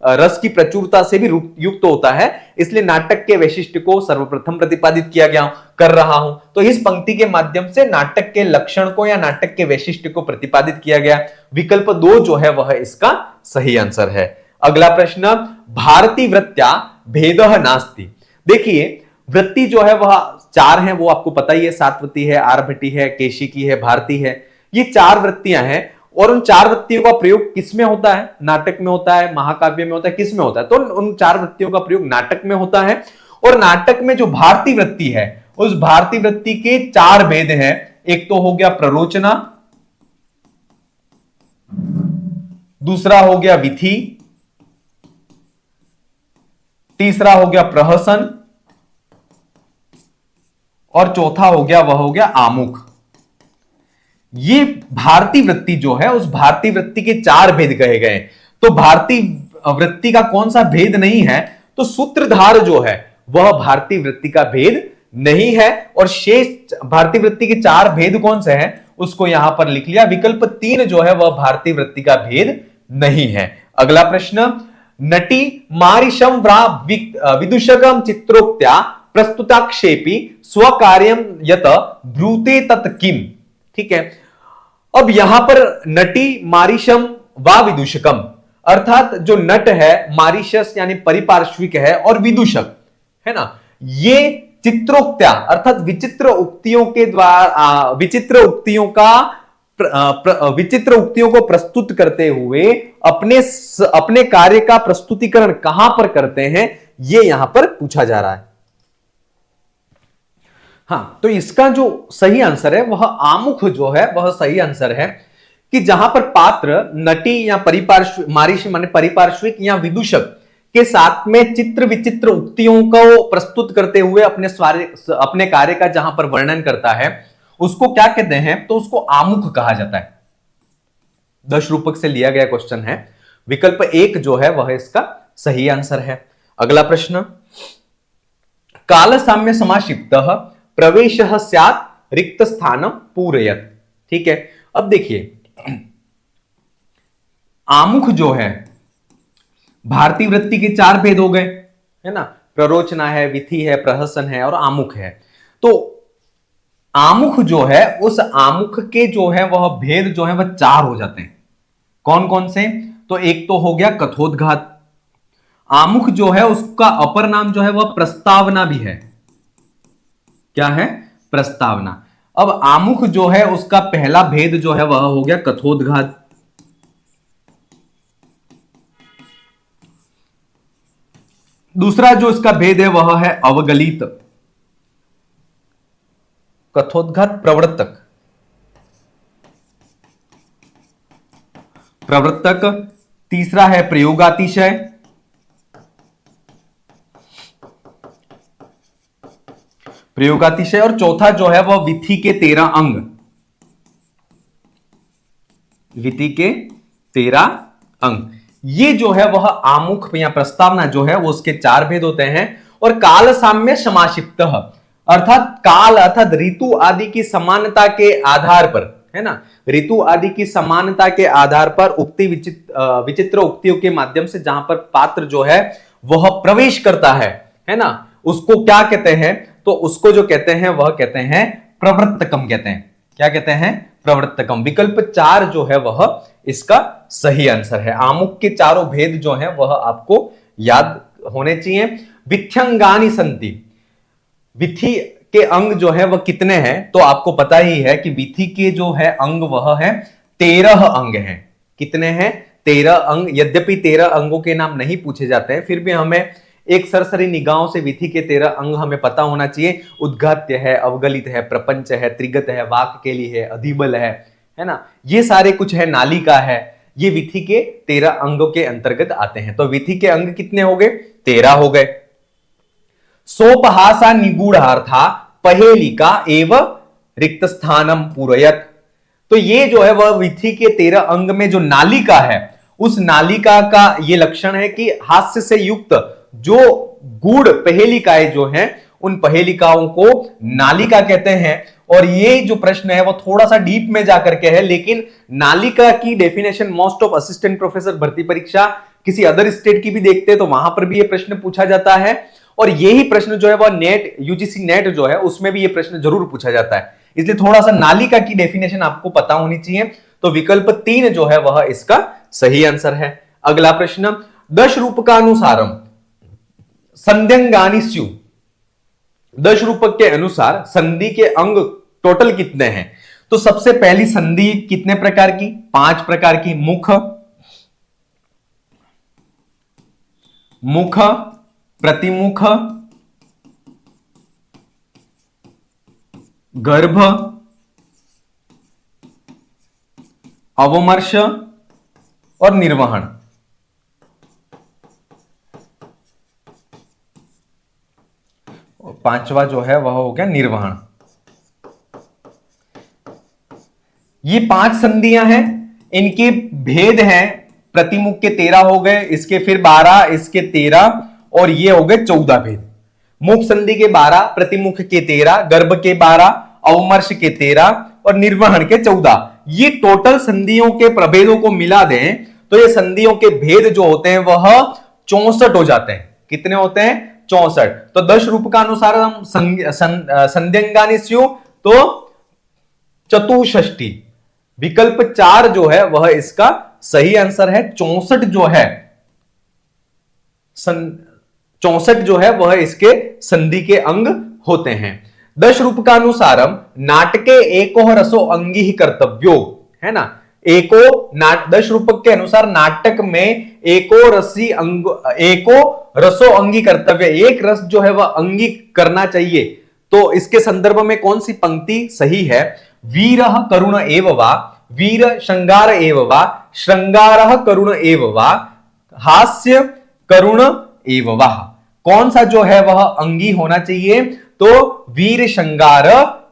रस की प्रचुरता से भी युक्त होता है, इसलिए नाटक के वैशिष्ट्य को सर्वप्रथम प्रतिपादित किया गया कर रहा हूं। तो इस पंक्ति के माध्यम से नाटक के लक्षण को या नाटक के वैशिष्ट्य को प्रतिपादित किया गया। विकल्प 2 जो है वह इसका सही आंसर है। अगला प्रश्न, भारती वृत्त्या भेदः नास्ति। देखिए वृत्ति जो है वह 4 है, वो आपको पता ही है, सात्वती है, आर्भटी है, केशिकी है, भारती है। ये 4 वृत्तियां हैं और उन 4 वृत्तियों का प्रयोग किसमें होता है? नाटक में होता है, महाकाव्य में होता है, किसमें होता है? तो उन 4 वृत्तियों का प्रयोग नाटक में होता है। और नाटक में जो भारती वृत्ति है उस भारती वृत्ति के 4 भेद हैं। एक तो हो गया प्ररोचना, दूसरा हो गया विधि, तीसरा हो गया प्रहसन और चौथा हो गया वह हो गया आमुख। ये भारती वृत्ति जो है उस भारती वृत्ति के 4 भेद कहे गए। तो भारती वृत्ति का कौन सा भेद नहीं है? तो सूत्रधार जो है वह भारती वृत्ति का भेद नहीं है। और शेष भारती वृत्ति के 4 भेद कौन से हैं उसको यहां पर लिख लिया। विकल्प 3 जो है वह भारती वृत्ति का भेद नहीं है। अगला प्रश्न, नटी मारिशम व्रा विदूषकम चित्रोक्त्या प्रस्तुताक्षेपी स्वकार्यम यत ब्रूते तत् किम। ठीक है, अब यहां पर नटी मारिशम वा विदूषकम अर्थात जो नट है मारिशस यानी परिपार्श्विक है और विदूषक है ना, ये चित्रोक्त्या अर्थात विचित्र उक्तियों के द्वारा विचित्र उक्तियों को प्रस्तुत करते हुए अपने कार्य का प्रस्तुतिकरण कहां पर करते हैं ये यहां पर पूछा जा रहा है। हां, तो इसका जो सही आंसर है वह आमुख जो है वह सही आंसर है कि जहां पर पात्र नटी या परिपार्श्विक या विदूषक के साथ में चित्र विचित्र उक्तियों को प्रस्तुत करते हुए अपने कार्य का जहां पर वर्णन करता है उसको क्या कहते हैं? तो उसको आमुख कहा जाता है। 10 रूपक से लिया गया क्वेश्चन है। विकल्प 1 जो है वह इसका सही आंसर है। अगला प्रश्न, काल साम्य समाक्षिप्तः प्रवेशः स्यात् रिक्त स्थानम पूरयत्। ठीक है, अब देखिए आमुख जो है, भारतीय वृत्ति के चार भेद हो गए, है ना, प्ररोचना है, विधि है, प्रहसन है और आमुख है। तो आमुख जो है, उस आमुख के जो है वह भेद जो है वह चार हो जाते हैं। कौन कौन से? तो एक तो हो गया कथोद्घात। आमुख जो है उसका अपर नाम जो है वह प्रस्तावना भी है। क्या है? प्रस्तावना। अब आमुख जो है उसका पहला भेद जो है वह हो गया कथोद्घात। दूसरा जो इसका भेद है वह है अवगलित। कथोद्घात प्रवर्तक, प्रवर्तक। तीसरा है प्रयोगातिशय, प्रयोगातिशय। और चौथा जो है वह विधि के 13 अंग, विधि के 13 अंग। ये जो है वह आमुख या प्रस्तावना जो है वो उसके चार भेद होते हैं। और काल साम्य समाक्षिप्त, अर्थात काल अर्थात ऋतु आदि की समानता के आधार पर, है ना, ऋतु आदि की समानता के आधार पर उक्ति विचित्र उक्तियों के माध्यम से जहां पर पात्र जो है वह प्रवेश करता है ना, उसको क्या कहते हैं? तो उसको जो कहते हैं वह कहते हैं प्रवर्तकम कहते हैं। क्या कहते हैं? प्रवर्तकम। विकल्प 4 जो है वह इसका सही आंसर है। आमुख के चारों भेद जो है वह आपको याद होने चाहिए। विथ्यंगानि संति, विधि के अंग जो है वह कितने हैं? तो आपको पता ही है कि विधि के जो है अंग वह है 13 अंग हैं। कितने हैं? 13 अंग। यद्यपि 13 अंगों के नाम नहीं पूछे जाते हैं, फिर भी हमें एक सरसरी निगाहों से विधि के 13 अंग हमें पता होना चाहिए। उद्घात्य है, अवगलित है, प्रपंच है, त्रिगत है, वाक केली है, अधिबल है ना, ये सारे कुछ है, नालिका है, ये विधि के 13 अंगों के अंतर्गत आते हैं। तो विधि के अंग कितने हो गए? 13 हो गए। सोपहासा निगूढ़ार्था पहेलिका एव रिक्त स्थानम पूरयत। तो ये जो है वह विधि के 13 अंग में जो नालिका है, उस नालिका का ये लक्षण है कि हास्य से युक्त जो गूढ़ पहेलिकाएं जो हैं, उन पहेलिकाओं को नालिका कहते हैं। और ये जो प्रश्न है वो थोड़ा सा डीप में जाकर के है, लेकिन नालिका की definition most of assistant professor भर्ती परीक्षा किसी अदर स्टेट की भी देखते हैं तो वहां पर भी ये प्रश्न पूछा जाता है। और यही प्रश्न जो है वह नेट, यूजीसी नेट जो है उसमें भी ये प्रश्न जरूर पूछा जाता है। इसलिए थोड़ा सा नालिका की डेफिनेशन आपको पता होनी चाहिए। तो विकल्प 3 जो है वह इसका सही आंसर है। अगला प्रश्न, दश रूपकानुसारम संध्यंगानि स्यु। दश रूपक के अनुसार संधि के अंग टोटल कितने हैं? तो सबसे पहली संधि कितने प्रकार की? 5 प्रकार की। मुख, प्रतिमुख, गर्भ, अवमर्श और निर्वहन। पांचवा जो है वह हो गया निर्वहन। ये 5 संधियां हैं, इनके भेद हैं। प्रतिमुख के 13 हो गए, इसके फिर 12, इसके 13 और ये हो गए 14 भेद। मुख संधि के 12, प्रतिमुख के 13, गर्भ के 12, अवमर्श के 13 और निर्वहन के 14। ये टोटल संधियों के प्रभेदों को मिला दें तो ये संधियों के भेद जो होते हैं वह 64 हो जाते हैं। कितने होते हैं? 64। तो 10 रूप का अनुसार हम संध्यंगानि स्यु तो चतुष्षष्टि। विकल्प 4 जो है वह इसका सही आंसर है। 64 जो है 64 जो है वह इसके संधि के अंग होते हैं। 10 रूप का अनुसारम नाटके एको रसो अंगी ही कर्तव्यो, है ना। 10 रूपक के अनुसार नाटक में एको रसो अंगी कर्तव्य, एक रस जो है वह अंगी करना चाहिए। तो इसके संदर्भ में कौन सी पंक्ति सही है? वीर करुण एव वा, वीर श्रृंगार एव वा, श्रृंगार करुण एव वा, हास्य करुण एव वा। कौन सा जो है वह अंगी होना चाहिए? तो वीर श्रृंगार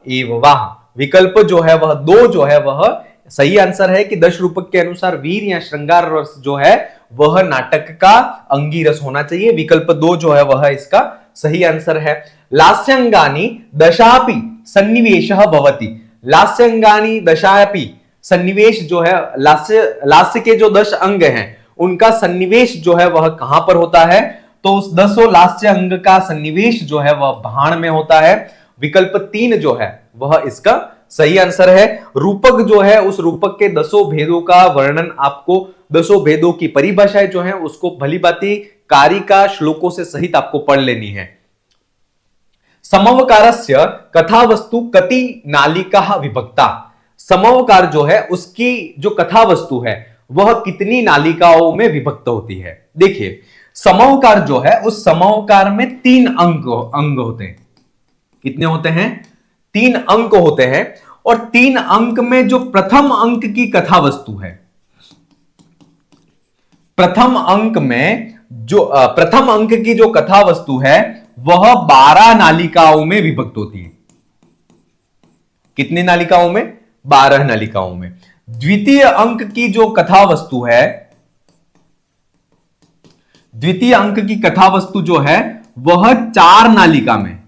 एव वा। विकल्प जो है वह 2 जो है वह सही आंसर है कि 10 रूपक के अनुसार वीर या श्रृंगार रस जो है वह नाटक का अंगी रस होना चाहिए। विकल्प 2 जो है वह इसका सही आंसर है। लास्यंगानि दशापि सन्निवेशः भवति। लास्यंगानि दशापि सन्निवेश जो है लास्य के जो 10 अंग हैं उनका सन्निवेश जो है वह कहां पर होता है? तो उस 10 लास्य अंग का सन्निवेश जो है वह भाण में होता है। विकल्प 3 जो है वह इसका सही आंसर है। रूपक जो है उस रूपक के 10 भेदों का वर्णन आपको 10 भेदों की परिभाषाएं जो है उसको भली भांति कारिका श्लोकों से सहित आपको पढ़ लेनी है। समवकारस्य कथा वस्तु कति नालिका विभक्ता। समवकार जो है उसकी जो कथा वस्तु है वह कितनी नालिकाओं में विभक्त होती है? देखिए समवकार जो है उस समवकार में 3 अंग होते हैं। कितने होते हैं? 3 अंक होते हैं और 3 अंक में जो प्रथम अंक की कथा वस्तु है, प्रथम अंक की जो कथा वस्तु है वह 12 नालिकाओं में विभक्त होती है। कितनी नालिकाओं में? 12 नालिकाओं में। द्वितीय अंक की जो कथा वस्तु है, द्वितीय अंक की कथा वस्तु जो है वह 4 नालिका में।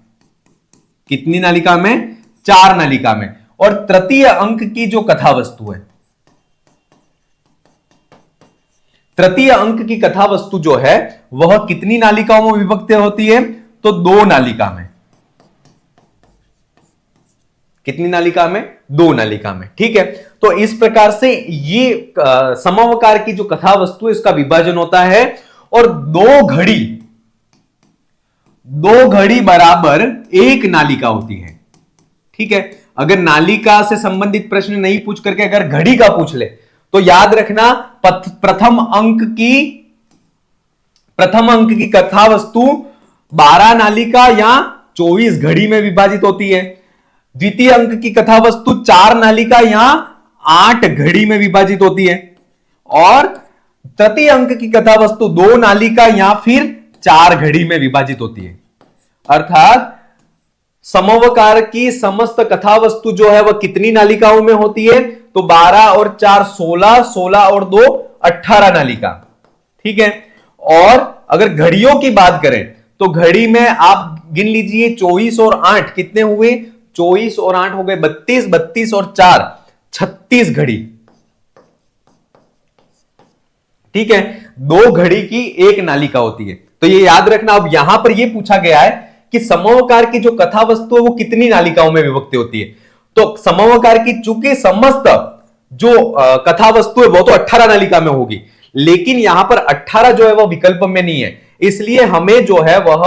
कितनी नालिका में? 4 नालिका में। और तृतीय अंक की जो कथा वस्तु है, तृतीय अंक की कथा वस्तु जो है वह कितनी नालिकाओं में विभक्त होती है? तो 2 नालिका में। कितनी नालिका में? 2 नालिका में। ठीक है, तो इस प्रकार से ये समवकार की जो कथा वस्तु है इसका विभाजन होता है और 2 घड़ी बराबर 1 नालिका होती है। ठीक है, अगर नालिका से संबंधित प्रश्न नहीं पूछ करके अगर घड़ी का पूछ ले तो याद रखना प्रथम अंक की कथा वस्तु 12 नालिका या 24 घड़ी में विभाजित होती है। द्वितीय अंक की कथा वस्तु 4 नालिका या 8 घड़ी में विभाजित होती है और तृतीय अंक की कथा वस्तु 2 नालिका या फिर 4 घड़ी में विभाजित होती है। अर्थात समवकार की समस्त कथा वस्तु जो है वह कितनी नालिकाओं में होती है? तो 12 और 4 16, 16 और 2 18 नालिका। ठीक है, और अगर घड़ियों की बात करें तो घड़ी में आप गिन लीजिए 24 और 8 कितने हुए? 24 और 8 हो गए 32, 32 और 4 36 घड़ी। ठीक है, 2 घड़ी की 1 नालिका होती है। तो ये याद रखना। अब यहां पर यह पूछा गया है कि समवकार की जो कथा वस्तु है वो कितनी नालिकाओं में विभक्त होती है? तो समवकार की चूंकि समस्त जो कथा वस्तु है वो तो 18 नालिका में होगी, लेकिन यहां पर 18 जो है वह विकल्प में नहीं है, इसलिए हमें जो है वह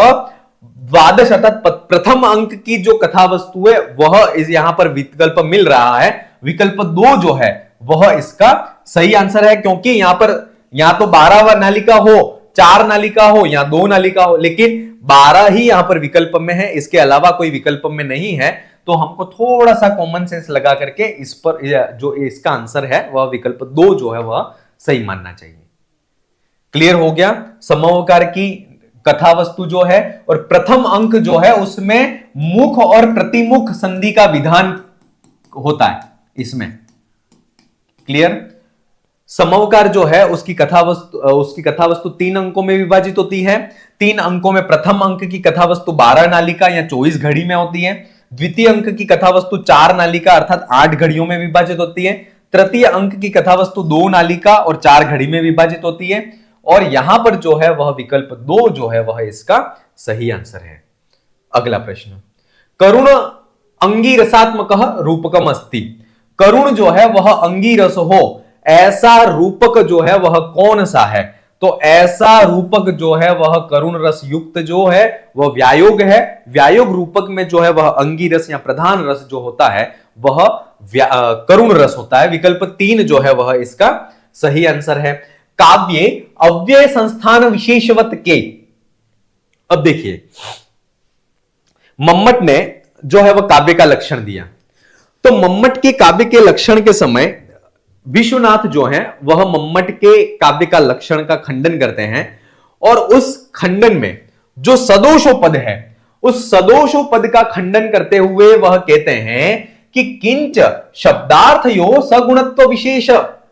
द्वादश अर्थात प्रथम अंक की जो कथा वस्तु है वह यहां पर विकल्प मिल रहा है। विकल्प 2 जो है वह इसका सही आंसर है, क्योंकि यहां पर या तो 12 नालिका हो, 4 नालिका हो या 2 नालिका हो, लेकिन 12 ही यहां पर विकल्प में है, इसके अलावा कोई विकल्प में नहीं है। तो हमको थोड़ा सा कॉमन सेंस लगा करके इस पर जो इसका आंसर है वह विकल्प 2 जो है वह सही मानना चाहिए। क्लियर हो गया? समवकार की कथा वस्तु जो है और प्रथम अंक जो है उसमें मुख और प्रतिमुख संधि का विधान होता है इसमें। क्लियर? समवकार जो है उसकी कथा वस्तु 3 अंकों में विभाजित होती है। 3 अंकों में प्रथम अंक की कथा वस्तु 12 नालिका या 24 घड़ी में होती है। द्वितीय अंक की कथा वस्तु 4 नालिका अर्थात 8 घड़ियों में विभाजित होती है। तृतीय अंक की कथा वस्तु 2 नालिका और 4 घड़ी में विभाजित होती है। और यहां पर जो है वह विकल्प 2 जो है वह इसका सही आंसर है। अगला प्रश्न, करुण अंगिरसात्मक रूपकम अस्ति। करुण जो है वह अंगिरस हो ऐसा रूपक जो है वह कौन सा है? तो ऐसा रूपक जो है वह करुण रस युक्त जो है वह व्यायोग है। व्यायोग रूपक में जो है वह अंगिरस या प्रधान रस जो होता है वह करुण रस होता है। विकल्प 3 जो है वह इसका सही आंसर है। काव्ये अव्यय संस्थान विशेषवत के। अब देखिए मम्मट ने जो है वह काव्य का लक्षण दिया, तो मम्मट के काव्य के लक्षण के समय विश्वनाथ जो है वह मम्मट के काव्य का लक्षण का खंडन करते हैं और उस खंडन में जो सदोषो पद है उस सदोषो पद का खंडन करते हुए वह कहते हैं कि किंच शब्दार्थयो सगुणत्व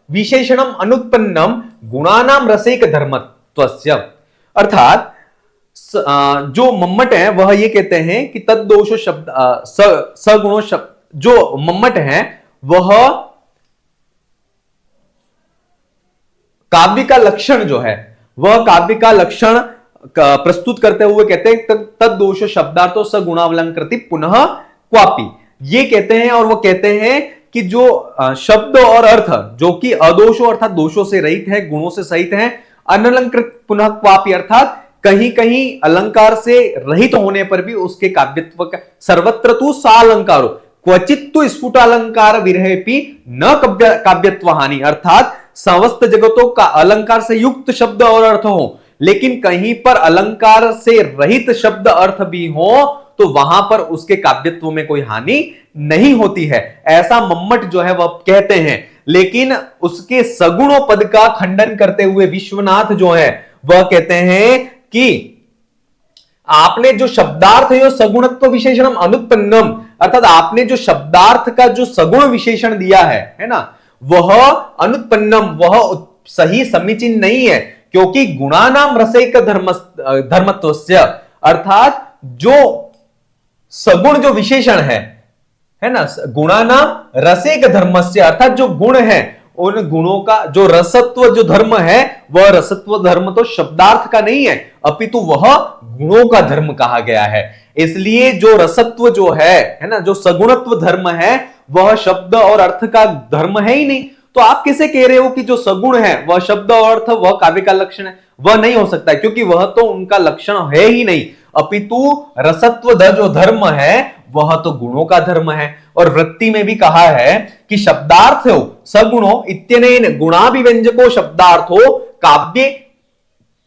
विशेषणम अनुत्पन्नम गुणानाम रसेक धर्मत्वस्य। अर्थात जो मम्मट है वह ये कहते हैं कि तद्दोषो शब्द सगुणो शब्द, जो मम्मट है वह काव्य का लक्षण जो है वह काव्य का लक्षण प्रस्तुत करते हुए कहते हैं तद दोष शब्दार्थो स गुणावलंकृति पुनः क्वापि। ये कहते हैं और वो कहते हैं कि जो शब्द और अर्थ जो कि अदोषों अर्थात दोषों से रहित है, गुणों से सहित है, अनलंकृत पुनः क्वापि अर्थात कहीं कहीं अलंकार से रहित होने पर भी उसके काव्यत्व का सर्वत्र तु सालंकारो क्वचित तो स्फुटालंकार विरहेपि न काव्यत्व हानि, अर्थात समस्त जगतों का अलंकार से युक्त शब्द और अर्थ हो लेकिन कहीं पर अलंकार से रहित शब्द अर्थ भी हो तो वहां पर उसके काव्यत्व में कोई हानि नहीं होती है, ऐसा मम्मट जो है वह कहते हैं। लेकिन उसके सगुणों पद का खंडन करते हुए विश्वनाथ जो है वह कहते हैं कि आपने जो शब्दार्थ है सगुणत्व विशेषणम अनुत्पन्नम, अर्थात आपने जो शब्दार्थ का जो सगुण विशेषण दिया है ना, वह अनुत्पन्नम, वह सही समीचीन नहीं है, क्योंकि गुणानाम रसैक धर्मत्वस्य, अर्थात जो सगुण जो विशेषण है ना, गुणानाम रसैक धर्मस्य, अर्थात जो गुण है उन गुणों का जो रसत्व जो धर्म है वह रसत्व धर्म तो शब्दार्थ का नहीं है अपितु वह गुणों का धर्म कहा गया है। इसलिए जो रसत्व जो है ना, जो सगुणत्व धर्म है वह शब्द और अर्थ का धर्म है ही नहीं। तो आप किसे कह रहे हो कि जो सगुण है वह शब्द और अर्थ वह काव्य का लक्षण है? वह नहीं हो सकता है, क्योंकि वह तो उनका लक्षण है ही नहीं, अपितु रसत्व जो धर्म है वह तो गुणों का धर्म है। और वृत्ति में भी कहा है कि शब्दार्थ हो सगुणो इत्यनेन गुणाभिव्यंजको शब्दार्थो काव्य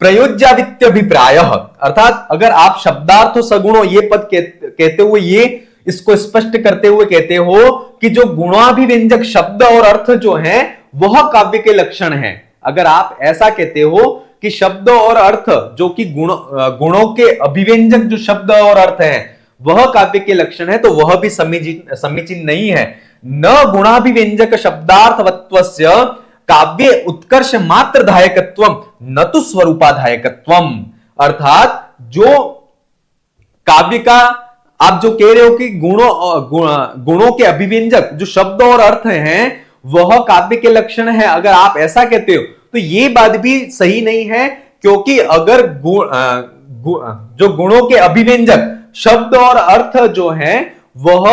प्रयोज्यावित्यभिप्राय, अर्थात अगर आप शब्दार्थ सगुणो ये पद कहते हुए ये इसको स्पष्ट करते हुए कहते हो कि जो गुणाभिव्यंजक शब्द और अर्थ जो है वह काव्य के लक्षण है, अगर आप ऐसा कहते हो कि शब्द और अर्थ जो कि गुणों के अभिव्यंजक जो शब्द और अर्थ है वह काव्य के लक्षण है, तो वह भी समीचीन नहीं है। न गुणाभिव्यंजक शब्दार्थवत्वस्य काव्य उत्कर्ष मात्र धायकत्वम न तो स्वरूपाधायकत्वम, अर्थात जो काव्य का आप जो कह रहे हो कि गुणों के अभिव्यंजक जो शब्द और अर्थ हैं वह काव्य के लक्षण है, अगर आप ऐसा कहते हो तो ये बात भी सही नहीं है, क्योंकि अगर जो गुणों के अभिव्यंजक शब्द और अर्थ जो हैं वह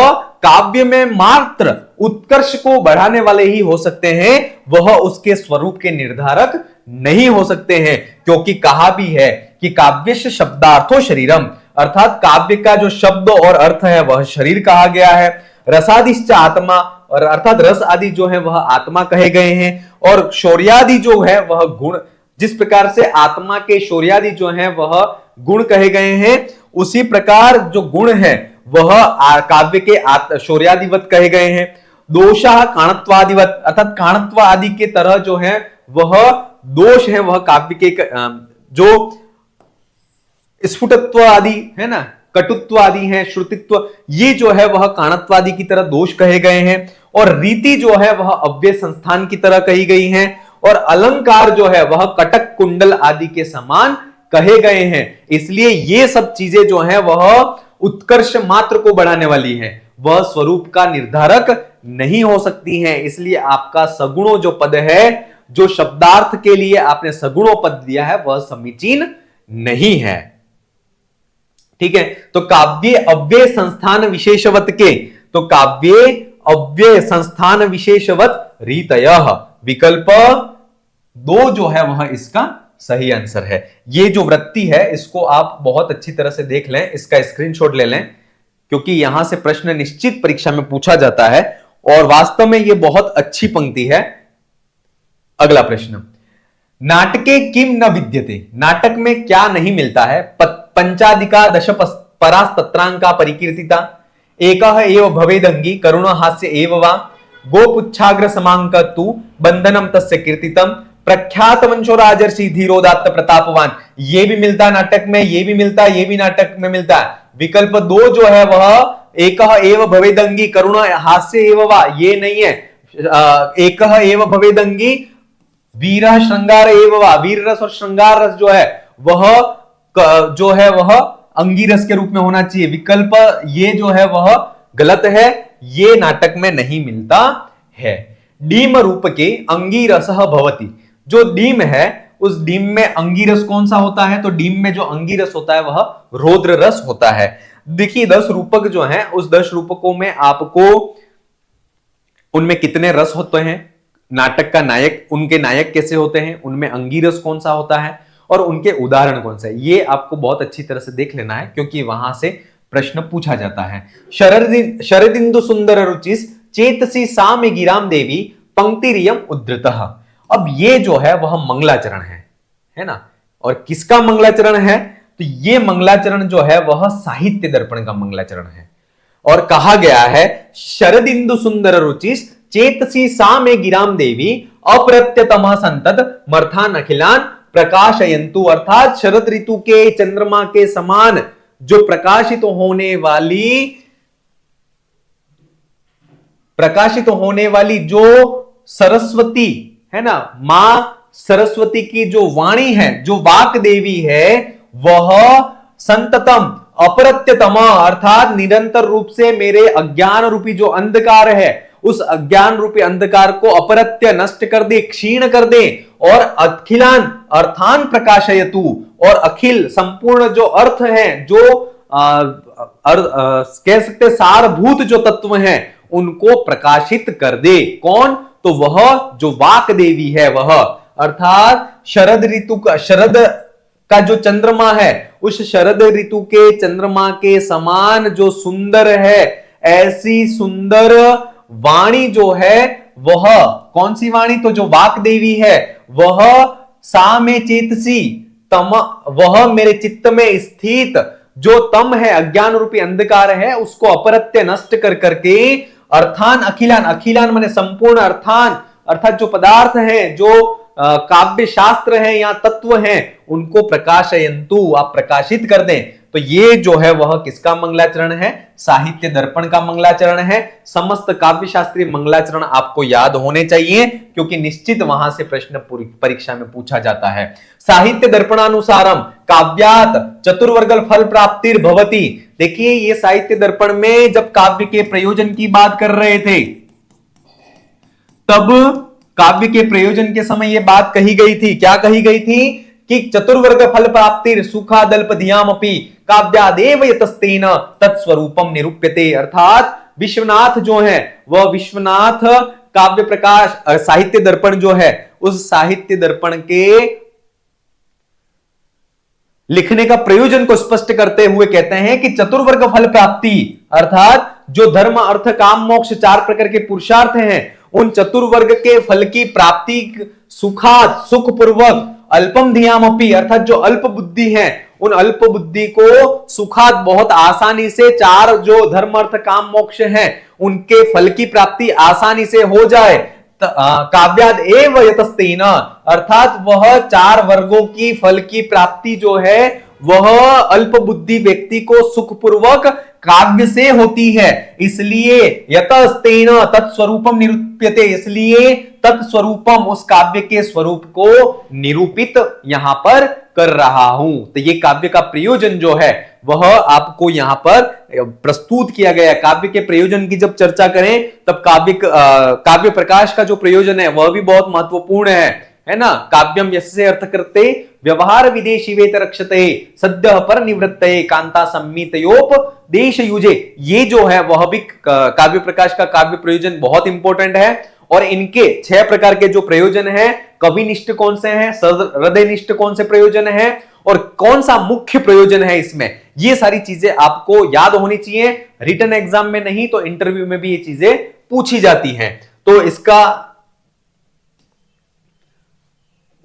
काव्य में मात्र उत्कर्ष को बढ़ाने वाले ही हो सकते हैं, वह उसके स्वरूप के निर्धारक नहीं हो सकते हैं, क्योंकि कहा भी है कि काव्यस्य शब्दार्थो शरीरम, अर्थात काव्य का जो शब्द और अर्थ है वह शरीर कहा गया है। रसादिश्च आत्मा, और अर्थात रस आदि जो है वह आत्मा कहे गए हैं, और शौर्यादि जो है वह गुण, जिस प्रकार से आत्मा के शौर्यादि जो है वह गुण कहे गए हैं, उसी प्रकार जो गुण है वह काव्य के शौर्यादिवत कहे गए हैं। दोषा काणत्वादिवत, अर्थात काणत्व आदि के तरह जो है वह दोष है वह काव्य के जो स्फुटत्व आदि है ना, कटुत्व आदि है, श्रुतित्व, ये जो है वह काणत्वादि की तरह दोष कहे गए हैं, और रीति जो है वह अव्यय संस्थान की तरह कही गई है, और अलंकार जो है वह कटक कुंडल आदि के समान कहे गए हैं। इसलिए ये सब चीजें जो है वह उत्कर्ष मात्र को बढ़ाने वाली है, वह स्वरूप का निर्धारक नहीं हो सकती हैं। इसलिए आपका सगुणों जो पद है, जो शब्दार्थ के लिए आपने सगुणों पद दिया है, वह समीचीन नहीं है। ठीक है, तो काव्य अव्यय संस्थान विशेषवत के, तो काव्य अव्यय संस्थान विशेषवत रीतयः, विकल्प 2 जो है वह इसका सही आंसर है। ये जो वृत्ति है इसको आप बहुत अच्छी तरह से देख लें, इसका स्क्रीनशॉट ले लें, क्योंकि यहां से प्रश्न निश्चित परीक्षा में पूछा जाता है और वास्तव में ये बहुत अच्छी पंक्ति है। अगला प्रश्न, नाटके किम न विद्यते, नाटक में क्या नहीं मिलता है? पंचाधिका दश परास्तत्रांका परिकीर्तिता, एकः एव भवेदंगी करुण हास्य एव वा, गोपुच्छाग्र समांक तु बंधनम तस्य कीर्तितम, प्रख्यात वंशो राजर्षि धीरोदात्त प्रतापवान। ये भी मिलता है नाटक में, ये भी मिलता है, ये भी नाटक में मिलता है। विकल्प 2 जो है वह एकः एव भवेदंगी करुण हास्य एव वा, ये नहीं है। एकः एव भवेदंगी वीरः श्रृंगार एव वा, वीर रस और श्रृंगार रस जो है वह अंगीरस के रूप में होना चाहिए। विकल्प ये जो है वह गलत है, ये नाटक में नहीं मिलता है। डीम रूप के अंगीरसः भवति, जो डीम है उस डीम में अंगीरस कौन सा होता है? तो डीम में जो अंगीरस होता है वह रौद्र रस होता है। देखिए 10 रूपक जो हैं उस 10 रूपकों में आपको उनमें कितने रस होते हैं, नाटक का नायक, उनके नायक कैसे होते हैं, उनमें अंगीरस कौन सा होता है और उनके उदाहरण कौन सा है, ये आपको बहुत अच्छी तरह से देख लेना है क्योंकि वहां से प्रश्न पूछा जाता है। शरदिंदु सुंदर रुचिस चेतसी साम्य गिराम देवी पंक्तिरियम उद्धृतः। अब ये जो है वह मंगलाचरण है ना। और किसका मंगलाचरण है? तो ये मंगलाचरण जो है वह साहित्य दर्पण का मंगलाचरण है। और कहा गया है शरदिंदु सुंदर रुचिस चेतसी साम्य गिराम देवी अप्रत्यतम संतत मर्थान अखिलान प्रकाशयंतु, अर्थात शरद ऋतु के चंद्रमा के समान जो प्रकाशित होने वाली जो सरस्वती है ना, मां सरस्वती की जो वाणी है, जो वाक देवी है, वह संततम अपरत्यतम अर्थात निरंतर रूप से मेरे अज्ञान रूपी जो अंधकार है उस अज्ञान रूपी अंधकार को अपरत्य नष्ट कर दे, क्षीण कर दे, और अखिलान अर्थान प्रकाशयतु, और अखिल संपूर्ण जो अर्थ है, जो कह सकते सारभूत जो तत्व हैं उनको प्रकाशित कर दे। कौन? तो वह जो वाक देवी है वह, अर्थात शरद ऋतु का, शरद का जो चंद्रमा है उस शरद ऋतु के चंद्रमा के समान जो सुंदर है, ऐसी सुंदर वाणी जो है वह कौन सी वाणी? तो जो वाक देवी है वह सा में चेतसी तम, वह मेरे चित्त में स्थित जो तम है, अज्ञान रूपी अंधकार है, उसको अपरत्य नष्ट कर करके अर्थान अखिलान, अखिलान माने संपूर्ण, अर्थान अर्थात जो पदार्थ हैं, जो काव्य शास्त्र है या तत्व हैं, उनको प्रकाशयंतु आप प्रकाशित कर दें। तो ये जो है वह किसका मंगलाचरण है? साहित्य दर्पण का मंगलाचरण है। समस्त काव्य शास्त्रीय मंगलाचरण आपको याद होने चाहिए क्योंकि निश्चित वहां से प्रश्न परीक्षा में पूछा जाता है। साहित्य दर्पणानुसारम काव्यात चतुर्वर्गल फल प्राप्तिर भवति। देखिए ये साहित्य दर्पण में जब काव्य के प्रयोजन की बात कर रहे थे तब काव्य के प्रयोजन के समय यह बात कही गई थी। क्या कही गई थी? कि चतुर्वर्ग फल प्राप्तिर सुखादल्प धियामपि काव्यादेव यतस्तेन तत्स्वरूपम निरूप्यते, अर्थात विश्वनाथ जो है वह विश्वनाथ काव्य प्रकाश साहित्य दर्पण जो है उस साहित्य दर्पण के लिखने का प्रयोजन को स्पष्ट करते हुए कहते हैं कि चतुर्वर्ग फल प्राप्ति, अर्थात जो धर्म अर्थ काम मोक्ष 4 प्रकार के पुरुषार्थ हैं उन चतुर्वर्ग के फल की प्राप्ति सुखात सुखपूर्वक अल्पम धियामपि, अर्थात जो अल्प बुद्धि है उन अल्प बुद्धि को सुखात बहुत आसानी से 4 जो धर्म अर्थ काम मोक्ष हैं उनके फल की प्राप्ति आसानी से हो जाए। काव्याद एव यतस्तेन, अर्थात वह 4 वर्गों की फल की प्राप्ति जो है वह अल्प बुद्धि व्यक्ति को सुखपूर्वक काव्य से होती है। इसलिए यतस्तेन तत्स्वरूपम निरूप्यते, इसलिए तत्स्वरूपम उस काव्य के स्वरूप को निरूपित यहां पर कर रहा हूं। तो ये काव्य का प्रयोजन जो है वह आपको यहां पर प्रस्तुत किया गया है। काव्य के प्रयोजन की जब चर्चा करें तब काव्य प्रकाश का जो प्रयोजन है वह भी बहुत महत्वपूर्ण है ना। काव्यम यस्य अर्थ करते व्यवहार विदेशी वेत रक्षते सद्य पर निवृत्ते कांता सम्मितयोप देश युजे, ये जो है वह भी काव्य प्रकाश का काव्य प्रयोजन बहुत इंपॉर्टेंट है। और इनके 6 प्रकार के जो प्रयोजन है, कविनिष्ठ कौन से हैं, हृदयनिष्ठ कौन से प्रयोजन है और कौन सा मुख्य प्रयोजन है इसमें, ये सारी चीजें आपको याद होनी चाहिए। रिटन एग्जाम में नहीं तो इंटरव्यू में भी ये चीजें पूछी जाती हैं। तो इसका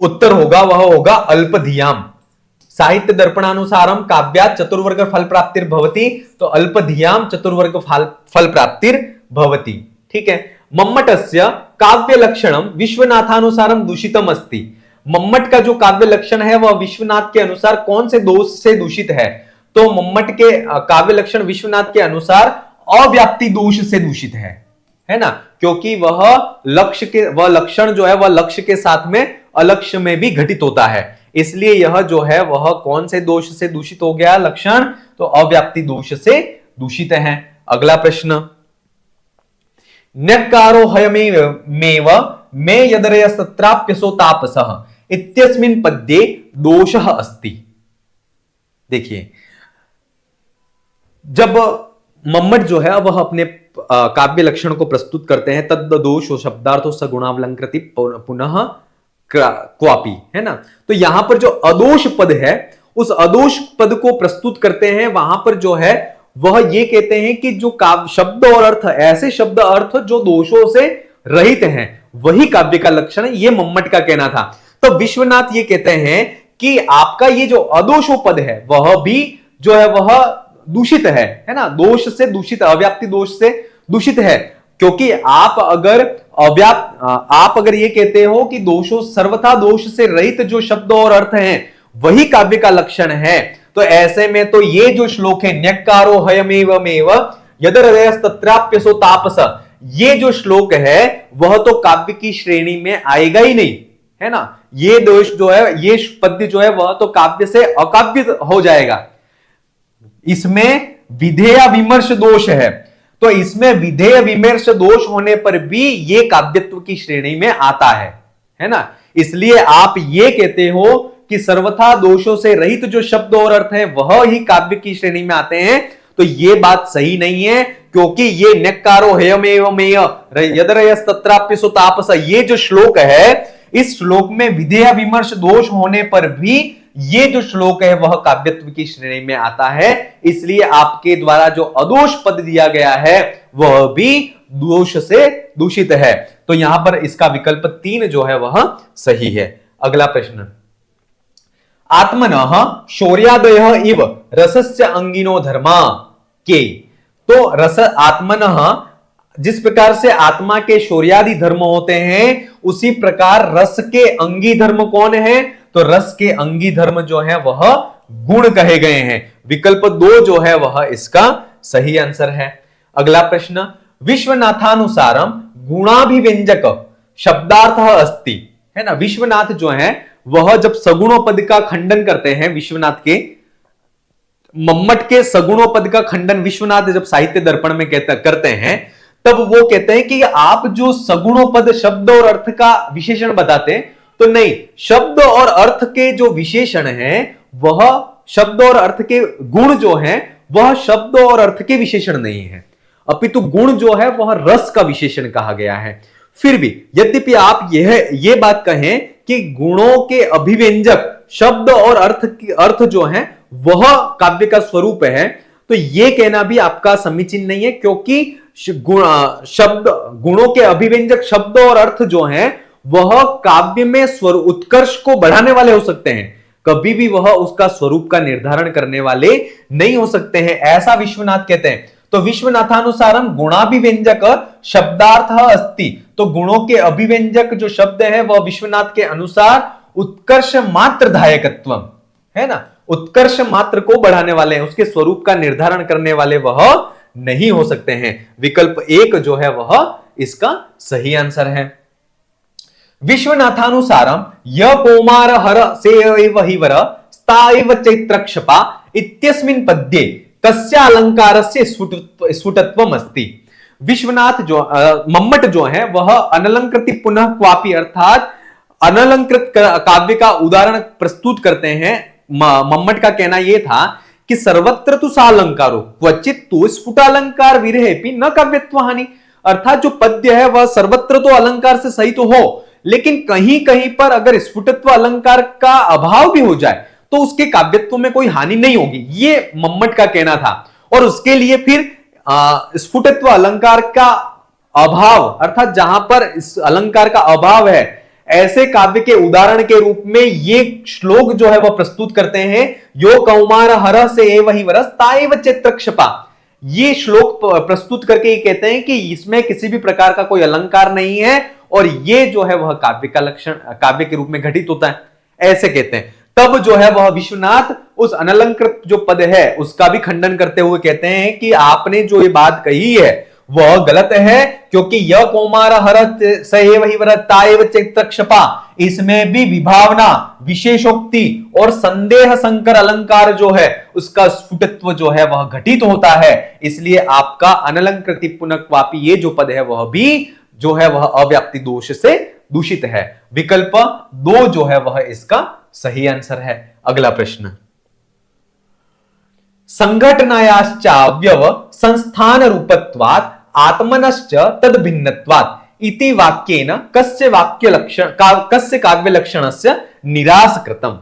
उत्तर होगा वह होगा अल्पधियाम। साहित्य दर्पणानुसारम काव्यात चतुर्वर्ग फल प्राप्तिर भवति, तो अल्पधियाम चतुर्वर्ग फल प्राप्तिर भवति। ठीक है। मम्मटस्य काव्य लक्षणम विश्वनाथानुसारम दूषितम अस्ति। मम्मट का जो काव्य लक्षण है वह विश्वनाथ के अनुसार कौन से दोष से दूषित है? तो मम्मट के काव्य लक्षण विश्वनाथ के अनुसार अव्याप्ति दोष से दूषित है ना, क्योंकि वह लक्षण जो है वह लक्ष्य के साथ में अलक्ष्य में भी घटित होता है। इसलिए यह जो है वह कौन से दोष से दूषित हो गया लक्षण? तो अव्याप्ति दोष से दूषित है। अगला प्रश्न, न्यक्कारो हयमेव मे यदरयस्तत्राप्यसो तापसः इत्यस्मिन् पद्ये दोषः अस्ति। देखिए, जब मम्मट जो है वह अपने काव्य लक्षण को प्रस्तुत करते हैं, तद दोषो शब्दार्थो सगुणावलंकृति पुनः क्वापि, है ना। तो यहां पर जो अदोष पद है, उस अदोष पद को प्रस्तुत करते हैं, वहां पर जो है वह ये कहते हैं कि जो काव्य शब्द और अर्थ, ऐसे शब्द अर्थ जो दोषों से रहित हैं, वही काव्य का लक्षण है, ये मम्मट का कहना था। तो विश्वनाथ ये कहते हैं कि आपका ये जो अदोषो पद है वह भी जो है वह दूषित है ना, दोष से दूषित, अव्याप्ति दोष से दूषित है। क्योंकि आप अगर ये कहते हो कि दोषों, सर्वथा दोष से रहित जो शब्द और अर्थ हैं वही काव्य का लक्षण है, तो ऐसे में तो ये जो श्लोक है न्यक्कारो हयमेवमेव यदरयस्तत्राप्यसो तापस, ये जो श्लोक है वह तो काव्य की श्रेणी में आएगा ही नहीं, है ना। ये दोष जो है, ये पद्य जो है वह तो काव्य से अकाव्य हो जाएगा। इसमें विधेय विमर्श दोष है, तो इसमें विधेय विमर्श दोष होने पर भी ये काव्यत्व की श्रेणी में आता है ना। इसलिए आप ये कहते हो कि सर्वथा दोषों से रहित जो शब्द और अर्थ है वह ही काव्य की श्रेणी में आते हैं, तो ये बात सही नहीं है। क्योंकि ये न्यक्कारो हेयमेवमेय यदरयस्तत्राप्यसो तापस, ये जो श्लोक है, इस श्लोक में विधेय विमर्श दोष होने पर भी ये जो श्लोक है वह काव्यत्व की श्रेणी में आता है। इसलिए आपके द्वारा जो अदोष पद दिया गया है वह भी दोष से दूषित है। तो यहां पर इसका विकल्प 3 जो है वह सही है। अगला प्रश्न, आत्मनः शौर्यादयः इव रसस्य अंगिनो धर्मा के। तो रस आत्मनः, जिस प्रकार से आत्मा के शौर्यादि धर्म होते हैं, उसी प्रकार रस के अंगी धर्म कौन है? तो रस के अंगी धर्म जो है वह गुण कहे गए हैं। विकल्प 2 जो है वह इसका सही आंसर है। अगला प्रश्न, विश्वनाथानुसारम गुणाभिव्यंजक शब्दार्थ अस्ति, है ना। विश्वनाथ जो है वह जब सगुणों पद का खंडन करते हैं, विश्वनाथ के मम्मट के सगुणों पद का खंडन विश्वनाथ जब साहित्य दर्पण में करते हैं, तब वो कहते हैं कि आप जो सगुणों पद शब्द और अर्थ का विशेषण बताते हैं, तो नहीं, शब्द और अर्थ के जो विशेषण हैं वह शब्द और अर्थ के गुण जो हैं वह शब्द और अर्थ के विशेषण नहीं है, अपितु गुण जो है वह रस का विशेषण कहा गया है। फिर भी यद्यपि आप यह बात कहें कि गुणों के अभिव्यंजक शब्द और अर्थ जो है वह काव्य का स्वरूप है, तो यह कहना भी आपका समीचीन नहीं है। क्योंकि गुणों के अभिव्यंजक शब्द और अर्थ जो हैं वह काव्य में स्वर उत्कर्ष को बढ़ाने वाले हो सकते हैं, कभी भी वह उसका स्वरूप का निर्धारण करने वाले नहीं हो सकते हैं, ऐसा विश्वनाथ कहते हैं। तो विश्वनाथानुसारम गुणाभिव्यंजक शब्दार्थ अस्ति, तो गुणों के अभिव्यंजक जो शब्द है वह विश्वनाथ के अनुसार उत्कर्ष मात्र धायकत्व, है ना, उत्कर्ष मात्र को बढ़ाने वाले हैं, उसके स्वरूप का निर्धारण करने वाले वह नहीं हो सकते हैं। विकल्प 1 जो है वह इसका सही आंसर है। विश्वनाथानुसारम य कौमार हर सेव हिवर स्ताइव चैत्रक्षपा इत्यस्मिन् पद्ये कस्य अलंकारस्य स्फुटत्वम् अस्ति। विश्वनाथ जो मम्मट जो है वह अनलंकृति पुनः क्वापि, अर्थात अनलंकृत काव्य का उदाहरण प्रस्तुत करते हैं। मम्मट का कहना यह था कि सर्वत्र तो सालंकारो क्वचित तो स्फुटालंकार विरहेपि न काव्यत्व हानि, अर्थात जो पद्य है वह सर्वत्र तो अलंकार से सही तो हो, लेकिन कहीं कहीं पर अगर स्फुटत्व अलंकार का अभाव भी हो जाए तो उसके काव्यत्व में कोई हानि नहीं होगी, ये मम्मट का कहना था। और उसके लिए फिर स्फुटत्व अलंकार का अभाव, अर्थात जहां पर इस अलंकार का अभाव है, ऐसे काव्य के उदाहरण के रूप में ये श्लोक जो है वह प्रस्तुत करते हैं। यो कौमार हर से एव ही वरस ताएव चित्रक्षपा, ये श्लोक प्रस्तुत करके ये कहते हैं कि इसमें किसी भी प्रकार का कोई अलंकार नहीं है और ये जो है वह काव्य का लक्षण, काव्य के रूप में घटित होता है, ऐसे कहते हैं। तब जो है वह विश्वनाथ उस अनलंकृत जो पद है उसका भी खंडन करते हुए कहते हैं कि आपने जो ये बात कही है वह गलत है, क्योंकि यह कौमार हरत सएव ही वरत ताएव चित्रक्षपा, इसमें भी विभावना, विशेषोक्ति और संदेह संकर अलंकार जो है उसका स्फुटत्व जो है वह घटित होता है। इसलिए आपका अनलंकृति पुनः क्वापि ये जो पद है वह भी जो है वह अव्याप्ति दोष से दूषित है। विकल्प 2 जो है वह इसका सही आंसर है। अगला प्रश्न, संघटनायाश्चाव्यव संस्थान रूपत्वात् आत्मनश्च तद भिन्नत्वात् इति वाक्येन कस्य वाक्य लक्षण कस्य काव्य लक्षणस्य निरास कृतम।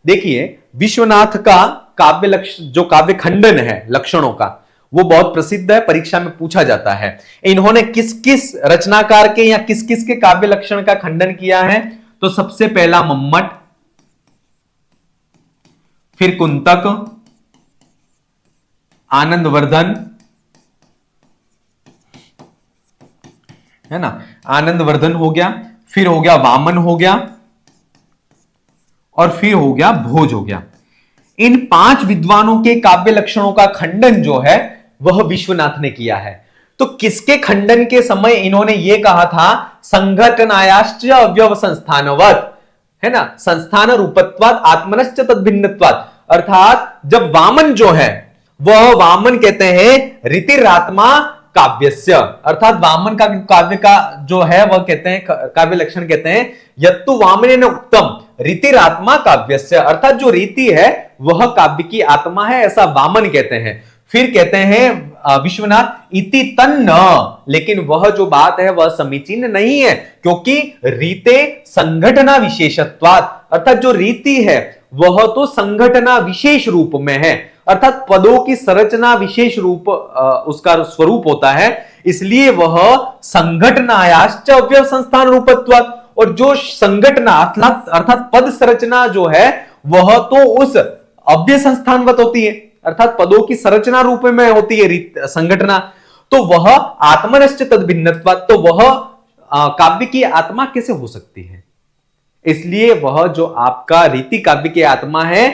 देखिए, विश्वनाथ का काव्य लक्षण जो काव्य खंडन है लक्षणों का, वो बहुत प्रसिद्ध है, परीक्षा में पूछा जाता है। इन्होंने किस किस रचनाकार के या किस किस के काव्य लक्षण का खंडन किया है? तो सबसे पहला मम्मट, फिर कुंतक, आनंदवर्धन, है ना, आनंदवर्धन हो गया, फिर हो गया वामन हो गया, और फिर हो गया भोज हो गया। इन 5 विद्वानों के काव्य लक्षणों का खंडन जो है वह विश्वनाथ ने किया है। तो किसके खंडन के समय इन्होंने यह कहा था संघटनायाश्च अव्यव संस्थानवत्, है ना, संस्थान रूपत्वात् आत्मनश्च तद्भिन्नत्वात्, अर्थात जब वामन जो है वह वामन कहते हैं रीतिरात्मा काव्यस्य, अर्थात वामन का काव्य का जो है वह कहते हैं काव्य लक्षण कहते हैं यत्तु वामनेन उक्तम रीतिरात्मा काव्यस्य, अर्थात जो रीति है वह काव्य की आत्मा है, ऐसा वामन कहते हैं। फिर कहते हैं विश्वनाथ इति तन्न, लेकिन वह जो बात है वह समीचीन नहीं है, क्योंकि रीते संघटना विशेषत्वात्, अर्थात जो रीति है वह तो संघटना विशेष रूप में है, अर्थात पदों की संरचना विशेष रूप उसका स्वरूप होता है, इसलिए वह संघटनायाश्च अव्यव संस्थान रूपत्वात्, और जो संघटना अर्थात पद संरचना जो है वह तो उस अव्यय संस्थानवत होती है, अर्थात पदों की संरचना रूप में होती है संघटना, तो वह आत्मनश्च तद्भिन्नत्वात्, तो वह काव्य की आत्मा कैसे हो सकती है? इसलिए वह जो आपका रीति काव्य की आत्मा है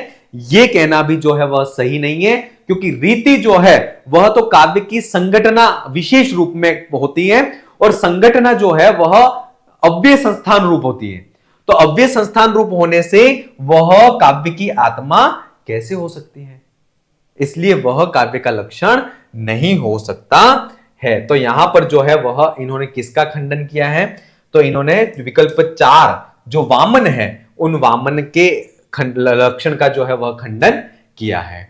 यह कहना भी जो है वह सही नहीं है, क्योंकि रीति जो है वह तो काव्य की संघटना विशेष रूप में होती है, और संघटना जो है वह अव्यय संस्थान रूप होती है। तो अव्यय संस्थान रूप होने से वह काव्य की आत्मा कैसे हो सकती है? इसलिए वह काव्य का लक्षण नहीं हो सकता है। तो यहां पर जो है वह इन्होंने किसका खंडन किया है? तो इन्होंने विकल्प 4 जो वामन है उन वामन के लक्षण का जो है वह खंडन किया है।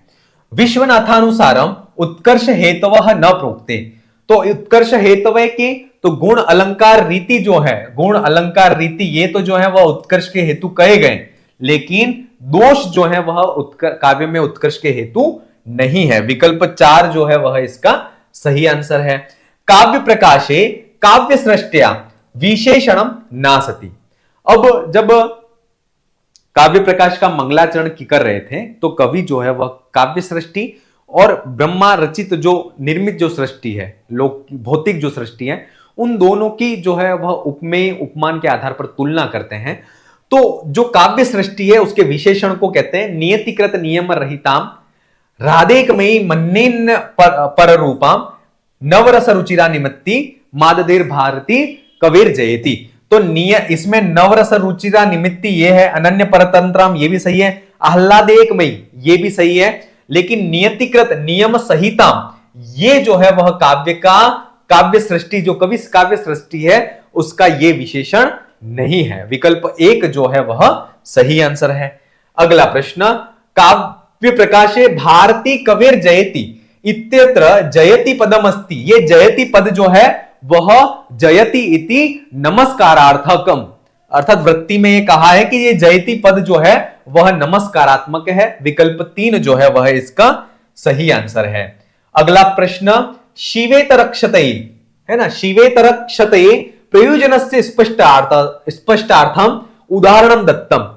विश्वनाथानुसारम उत्कर्ष हेतवः न प्रोक्ते, तो उत्कर्ष हेतव के तो गुण अलंकार रीति जो है, गुण अलंकार रीति ये तो जो है वह उत्कर्ष के हेतु कहे गए, लेकिन दोष जो है वह काव्य में उत्कर्ष के हेतु नहीं है। विकल्प 4 जो है वह इसका सही आंसर है। काव्य प्रकाशे काव्य सृष्टिया विशेषणम नासति। अब जब काव्य प्रकाश का मंगलाचरण कर रहे थे तो कवि जो है वह काव्य सृष्टि और ब्रह्मा रचित जो निर्मित जो सृष्टि है, लोक भौतिक जो सृष्टि है, उन दोनों की जो है वह उपमेय उपमान के आधार पर तुलना करते हैं। तो जो काव्य सृष्टि है उसके विशेषण को कहते हैं नियतिकृत नियम रहिताम राधेकमयी मन्नेन पर रूपाम नवरस रुचिरा निमित्ति माददेर भारती कबीर जयती। तो इसमें नवरस रुचिरा निमित्ति ये है, अनन्य परतंत्रम ये भी सही है, आह्लादेकमयी ये भी सही है, लेकिन नियतिकृत नियम संहिता ये जो है वह काव्य का काव्य सृष्टि जो कवि काव्य सृष्टि है उसका ये विशेषण नहीं है। विकल्प 1 जो है वह सही आंसर है। अगला प्रश्न, काव्य प्रकाशे भारती कबीर जयती इत्यत्र जयति पदम अस्ति। ये जयति पद जो है वह जयति इति नमस्कारार्थकम, अर्थात वृत्ति में ये कहा है कि ये जयति पद जो है वह नमस्कारात्मक है। विकल्प 3 जो है वह इसका सही आंसर है। अगला प्रश्न, शिवेतरक्षते, है ना, शिवेतरक्षते प्रयोजनस्य स्पष्टार्थम उदाहरणम दत्तम।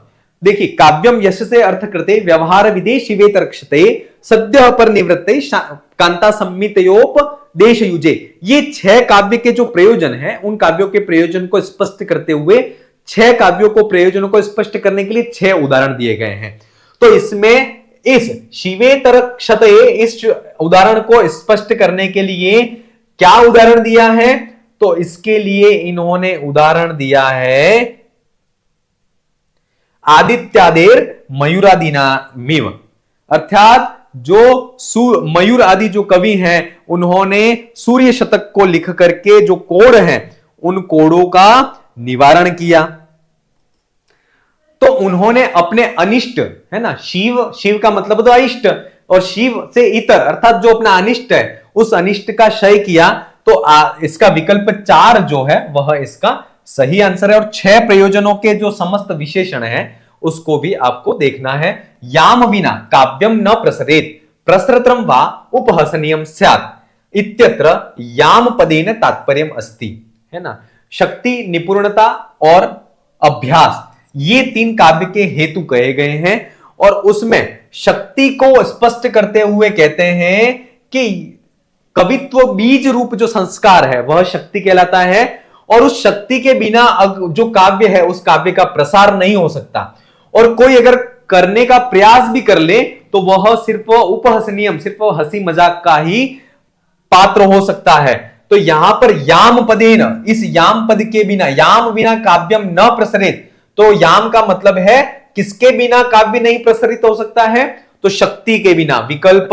देखिए, काव्यम यश से अर्थ कृते व्यवहार विधे शिवेतरक्षते सद्य पर निवृत्ते कांता संमितयोपदेश युजे। ये 6 काव्य के जो प्रयोजन है उन काव्यों के प्रयोजन को स्पष्ट करते हुए 6 काव्यों को प्रयोजनों को स्पष्ट करने के लिए 6 उदाहरण दिए गए हैं। तो इसमें इस शिवेतरक्षते इस उदाहरण को स्पष्ट करने के लिए क्या उदाहरण दिया है? तो इसके लिए इन्होंने उदाहरण दिया है आदित्यादेर मयूरादीना मिव, अर्थात जो मयूर आदि जो कवि हैं उन्होंने सूर्य शतक को लिख करके जो कोड हैं उन कोडों का निवारण किया। तो उन्होंने अपने अनिष्ट, है ना, शिव, शिव का मतलब तो अनिष्ट, और शिव से इतर अर्थात जो अपना अनिष्ट है उस अनिष्ट का क्षय किया। तो इसका विकल्प 4 जो है वह इसका सही आंसर है। और 6 प्रयोजनों के जो समस्त विशेषण है उसको भी आपको देखना है। याम विना काव्यम न प्रसरेत प्रसृतम वा उपहसनीयम स्यात् इत्यत्र याम पदेन तात्पर्यम अस्ति, है ना। शक्ति, निपुणता और अभ्यास ये 3 काव्य के हेतु कहे गए हैं। और उसमें शक्ति को स्पष्ट करते हुए कहते हैं कि कवित्व बीज रूप जो संस्कार है वह शक्ति कहलाता है, और उस शक्ति के बिना जो काव्य है उस काव्य का प्रसार नहीं हो सकता। और कोई अगर करने का प्रयास भी कर ले तो वह सिर्फ उपहसनीयम, सिर्फ हंसी मजाक का ही पात्र हो सकता है। तो यहां पर याम पदेन, इस याम पद के बिना, याम बिना काव्यम न प्रसरित, तो याम का मतलब है किसके बिना काव्य नहीं प्रसरित हो सकता है, तो शक्ति के बिना। विकल्प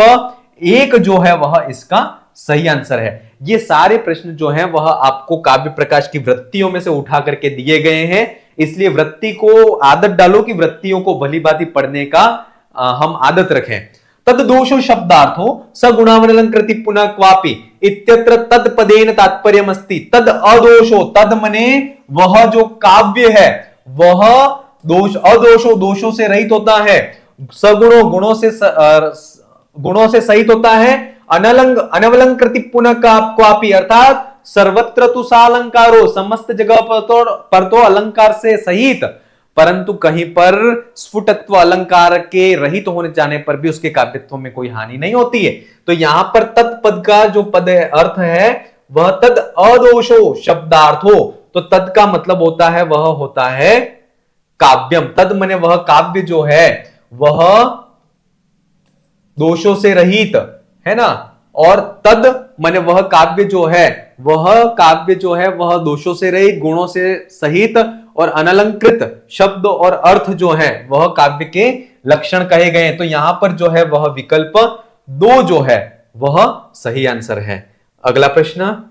1 जो है वह इसका सही आंसर है। ये सारे प्रश्न जो हैं वह आपको काव्य प्रकाश की वृत्तियों में से उठा करके दिए गए हैं, इसलिए वृत्ति को आदत डालो कि वृत्तियों को भली भांति पढ़ने का हम आदत रखें। तद दोषो शब्दार्थो सगुणावनलंकृति पुनः क्वापि इत्यत्र तद पदेन तात्पर्यम अस्ति। तद अदोषो, तद मने वह जो काव्य है वह दोष, अदोषो दोषों से रहित होता है, सगुणों गुणों से सहित होता है, अनवलंकृति पुनः क्वापि अर्थात सर्वत्र तु सालंकारो, समस्त जगह पर तो अलंकार से सहित, परंतु कहीं पर स्फुटत्व अलंकार के रहित होने जाने पर भी उसके काव्यत्व में कोई हानि नहीं होती है। तो यहां पर तत्पद का जो पद अर्थ है वह तद अदोषो शब्दार्थो, तो तद का मतलब होता है वह होता है काव्यम। तद मने वह काव्य जो है वह दोषों से रहित, है ना, और तद मने वह काव्य जो है वह दोषों से रहित, गुणों से सहित और अनलंकृत शब्द और अर्थ जो है वह काव्य के लक्षण कहे गए। तो यहां पर जो है वह विकल्प 2 जो है वह सही आंसर है। अगला प्रश्न,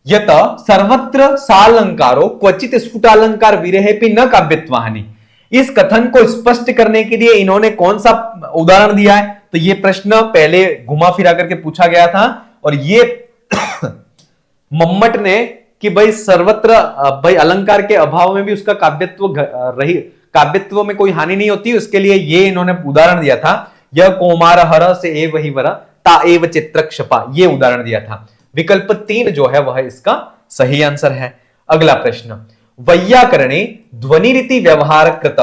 यत सर्वत्र सालंकारो क्वचित स्फुटालंकार विरहेपि न काव्यत्वानि, इस कथन को स्पष्ट करने के लिए इन्होंने कौन सा उदाहरण दिया है? तो ये प्रश्न पहले घुमा फिरा करके पूछा गया था, और ये मम्मट ने कि भाई सर्वत्र, भाई अलंकार के अभाव में भी उसका काव्यत्व में कोई हानि नहीं होती, उसके लिए ये इन्होंने उदाहरण दिया था। यह कोमार हर से एव ही वर ता एव चित्रक्षपा, ये उदाहरण दिया था। विकल्प 3 जो है वह इसका सही आंसर है। अगला प्रश्न, वैयाकरणे ध्वनि रीति व्यवहार कृत,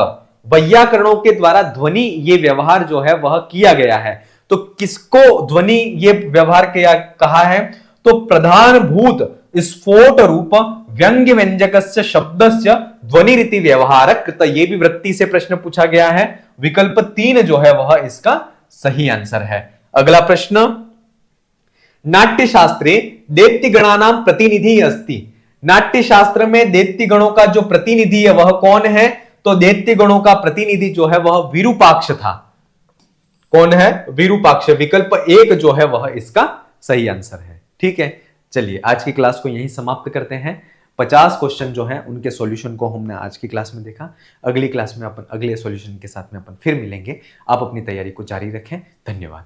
वैयाकरणों के द्वारा ध्वनि ये व्यवहार जो है वह किया गया है। तो किसको ध्वनि ये व्यवहार किया कहा है? तो प्रधान भूत स्फोट रूप व्यंग्य व्यंजकस्य शब्दस्य ध्वनि रीति व्यवहार कृत, ये भी वृत्ति से प्रश्न पूछा गया है। विकल्प 3 जो है वह इसका सही आंसर है। अगला प्रश्न, नाट्य शास्त्रे दैत्यगणानां प्रतिनिधि अस्ति, नाट्य शास्त्र में दैत्य गणों का जो प्रतिनिधि है वह कौन है? तो दैत्य गणों का प्रतिनिधि जो है वह विरूपाक्ष था। कौन है? विरूपाक्ष। विकल्प 1 जो है वह इसका सही आंसर है। ठीक है, चलिए आज की क्लास को यहीं समाप्त करते हैं। 50 क्वेश्चन जो हैं उनके सॉल्यूशन को हमने आज की क्लास में देखा। अगली क्लास में अपन अगले सॉल्यूशन के साथ में अपन फिर मिलेंगे। आप अपनी तैयारी को जारी रखें। धन्यवाद।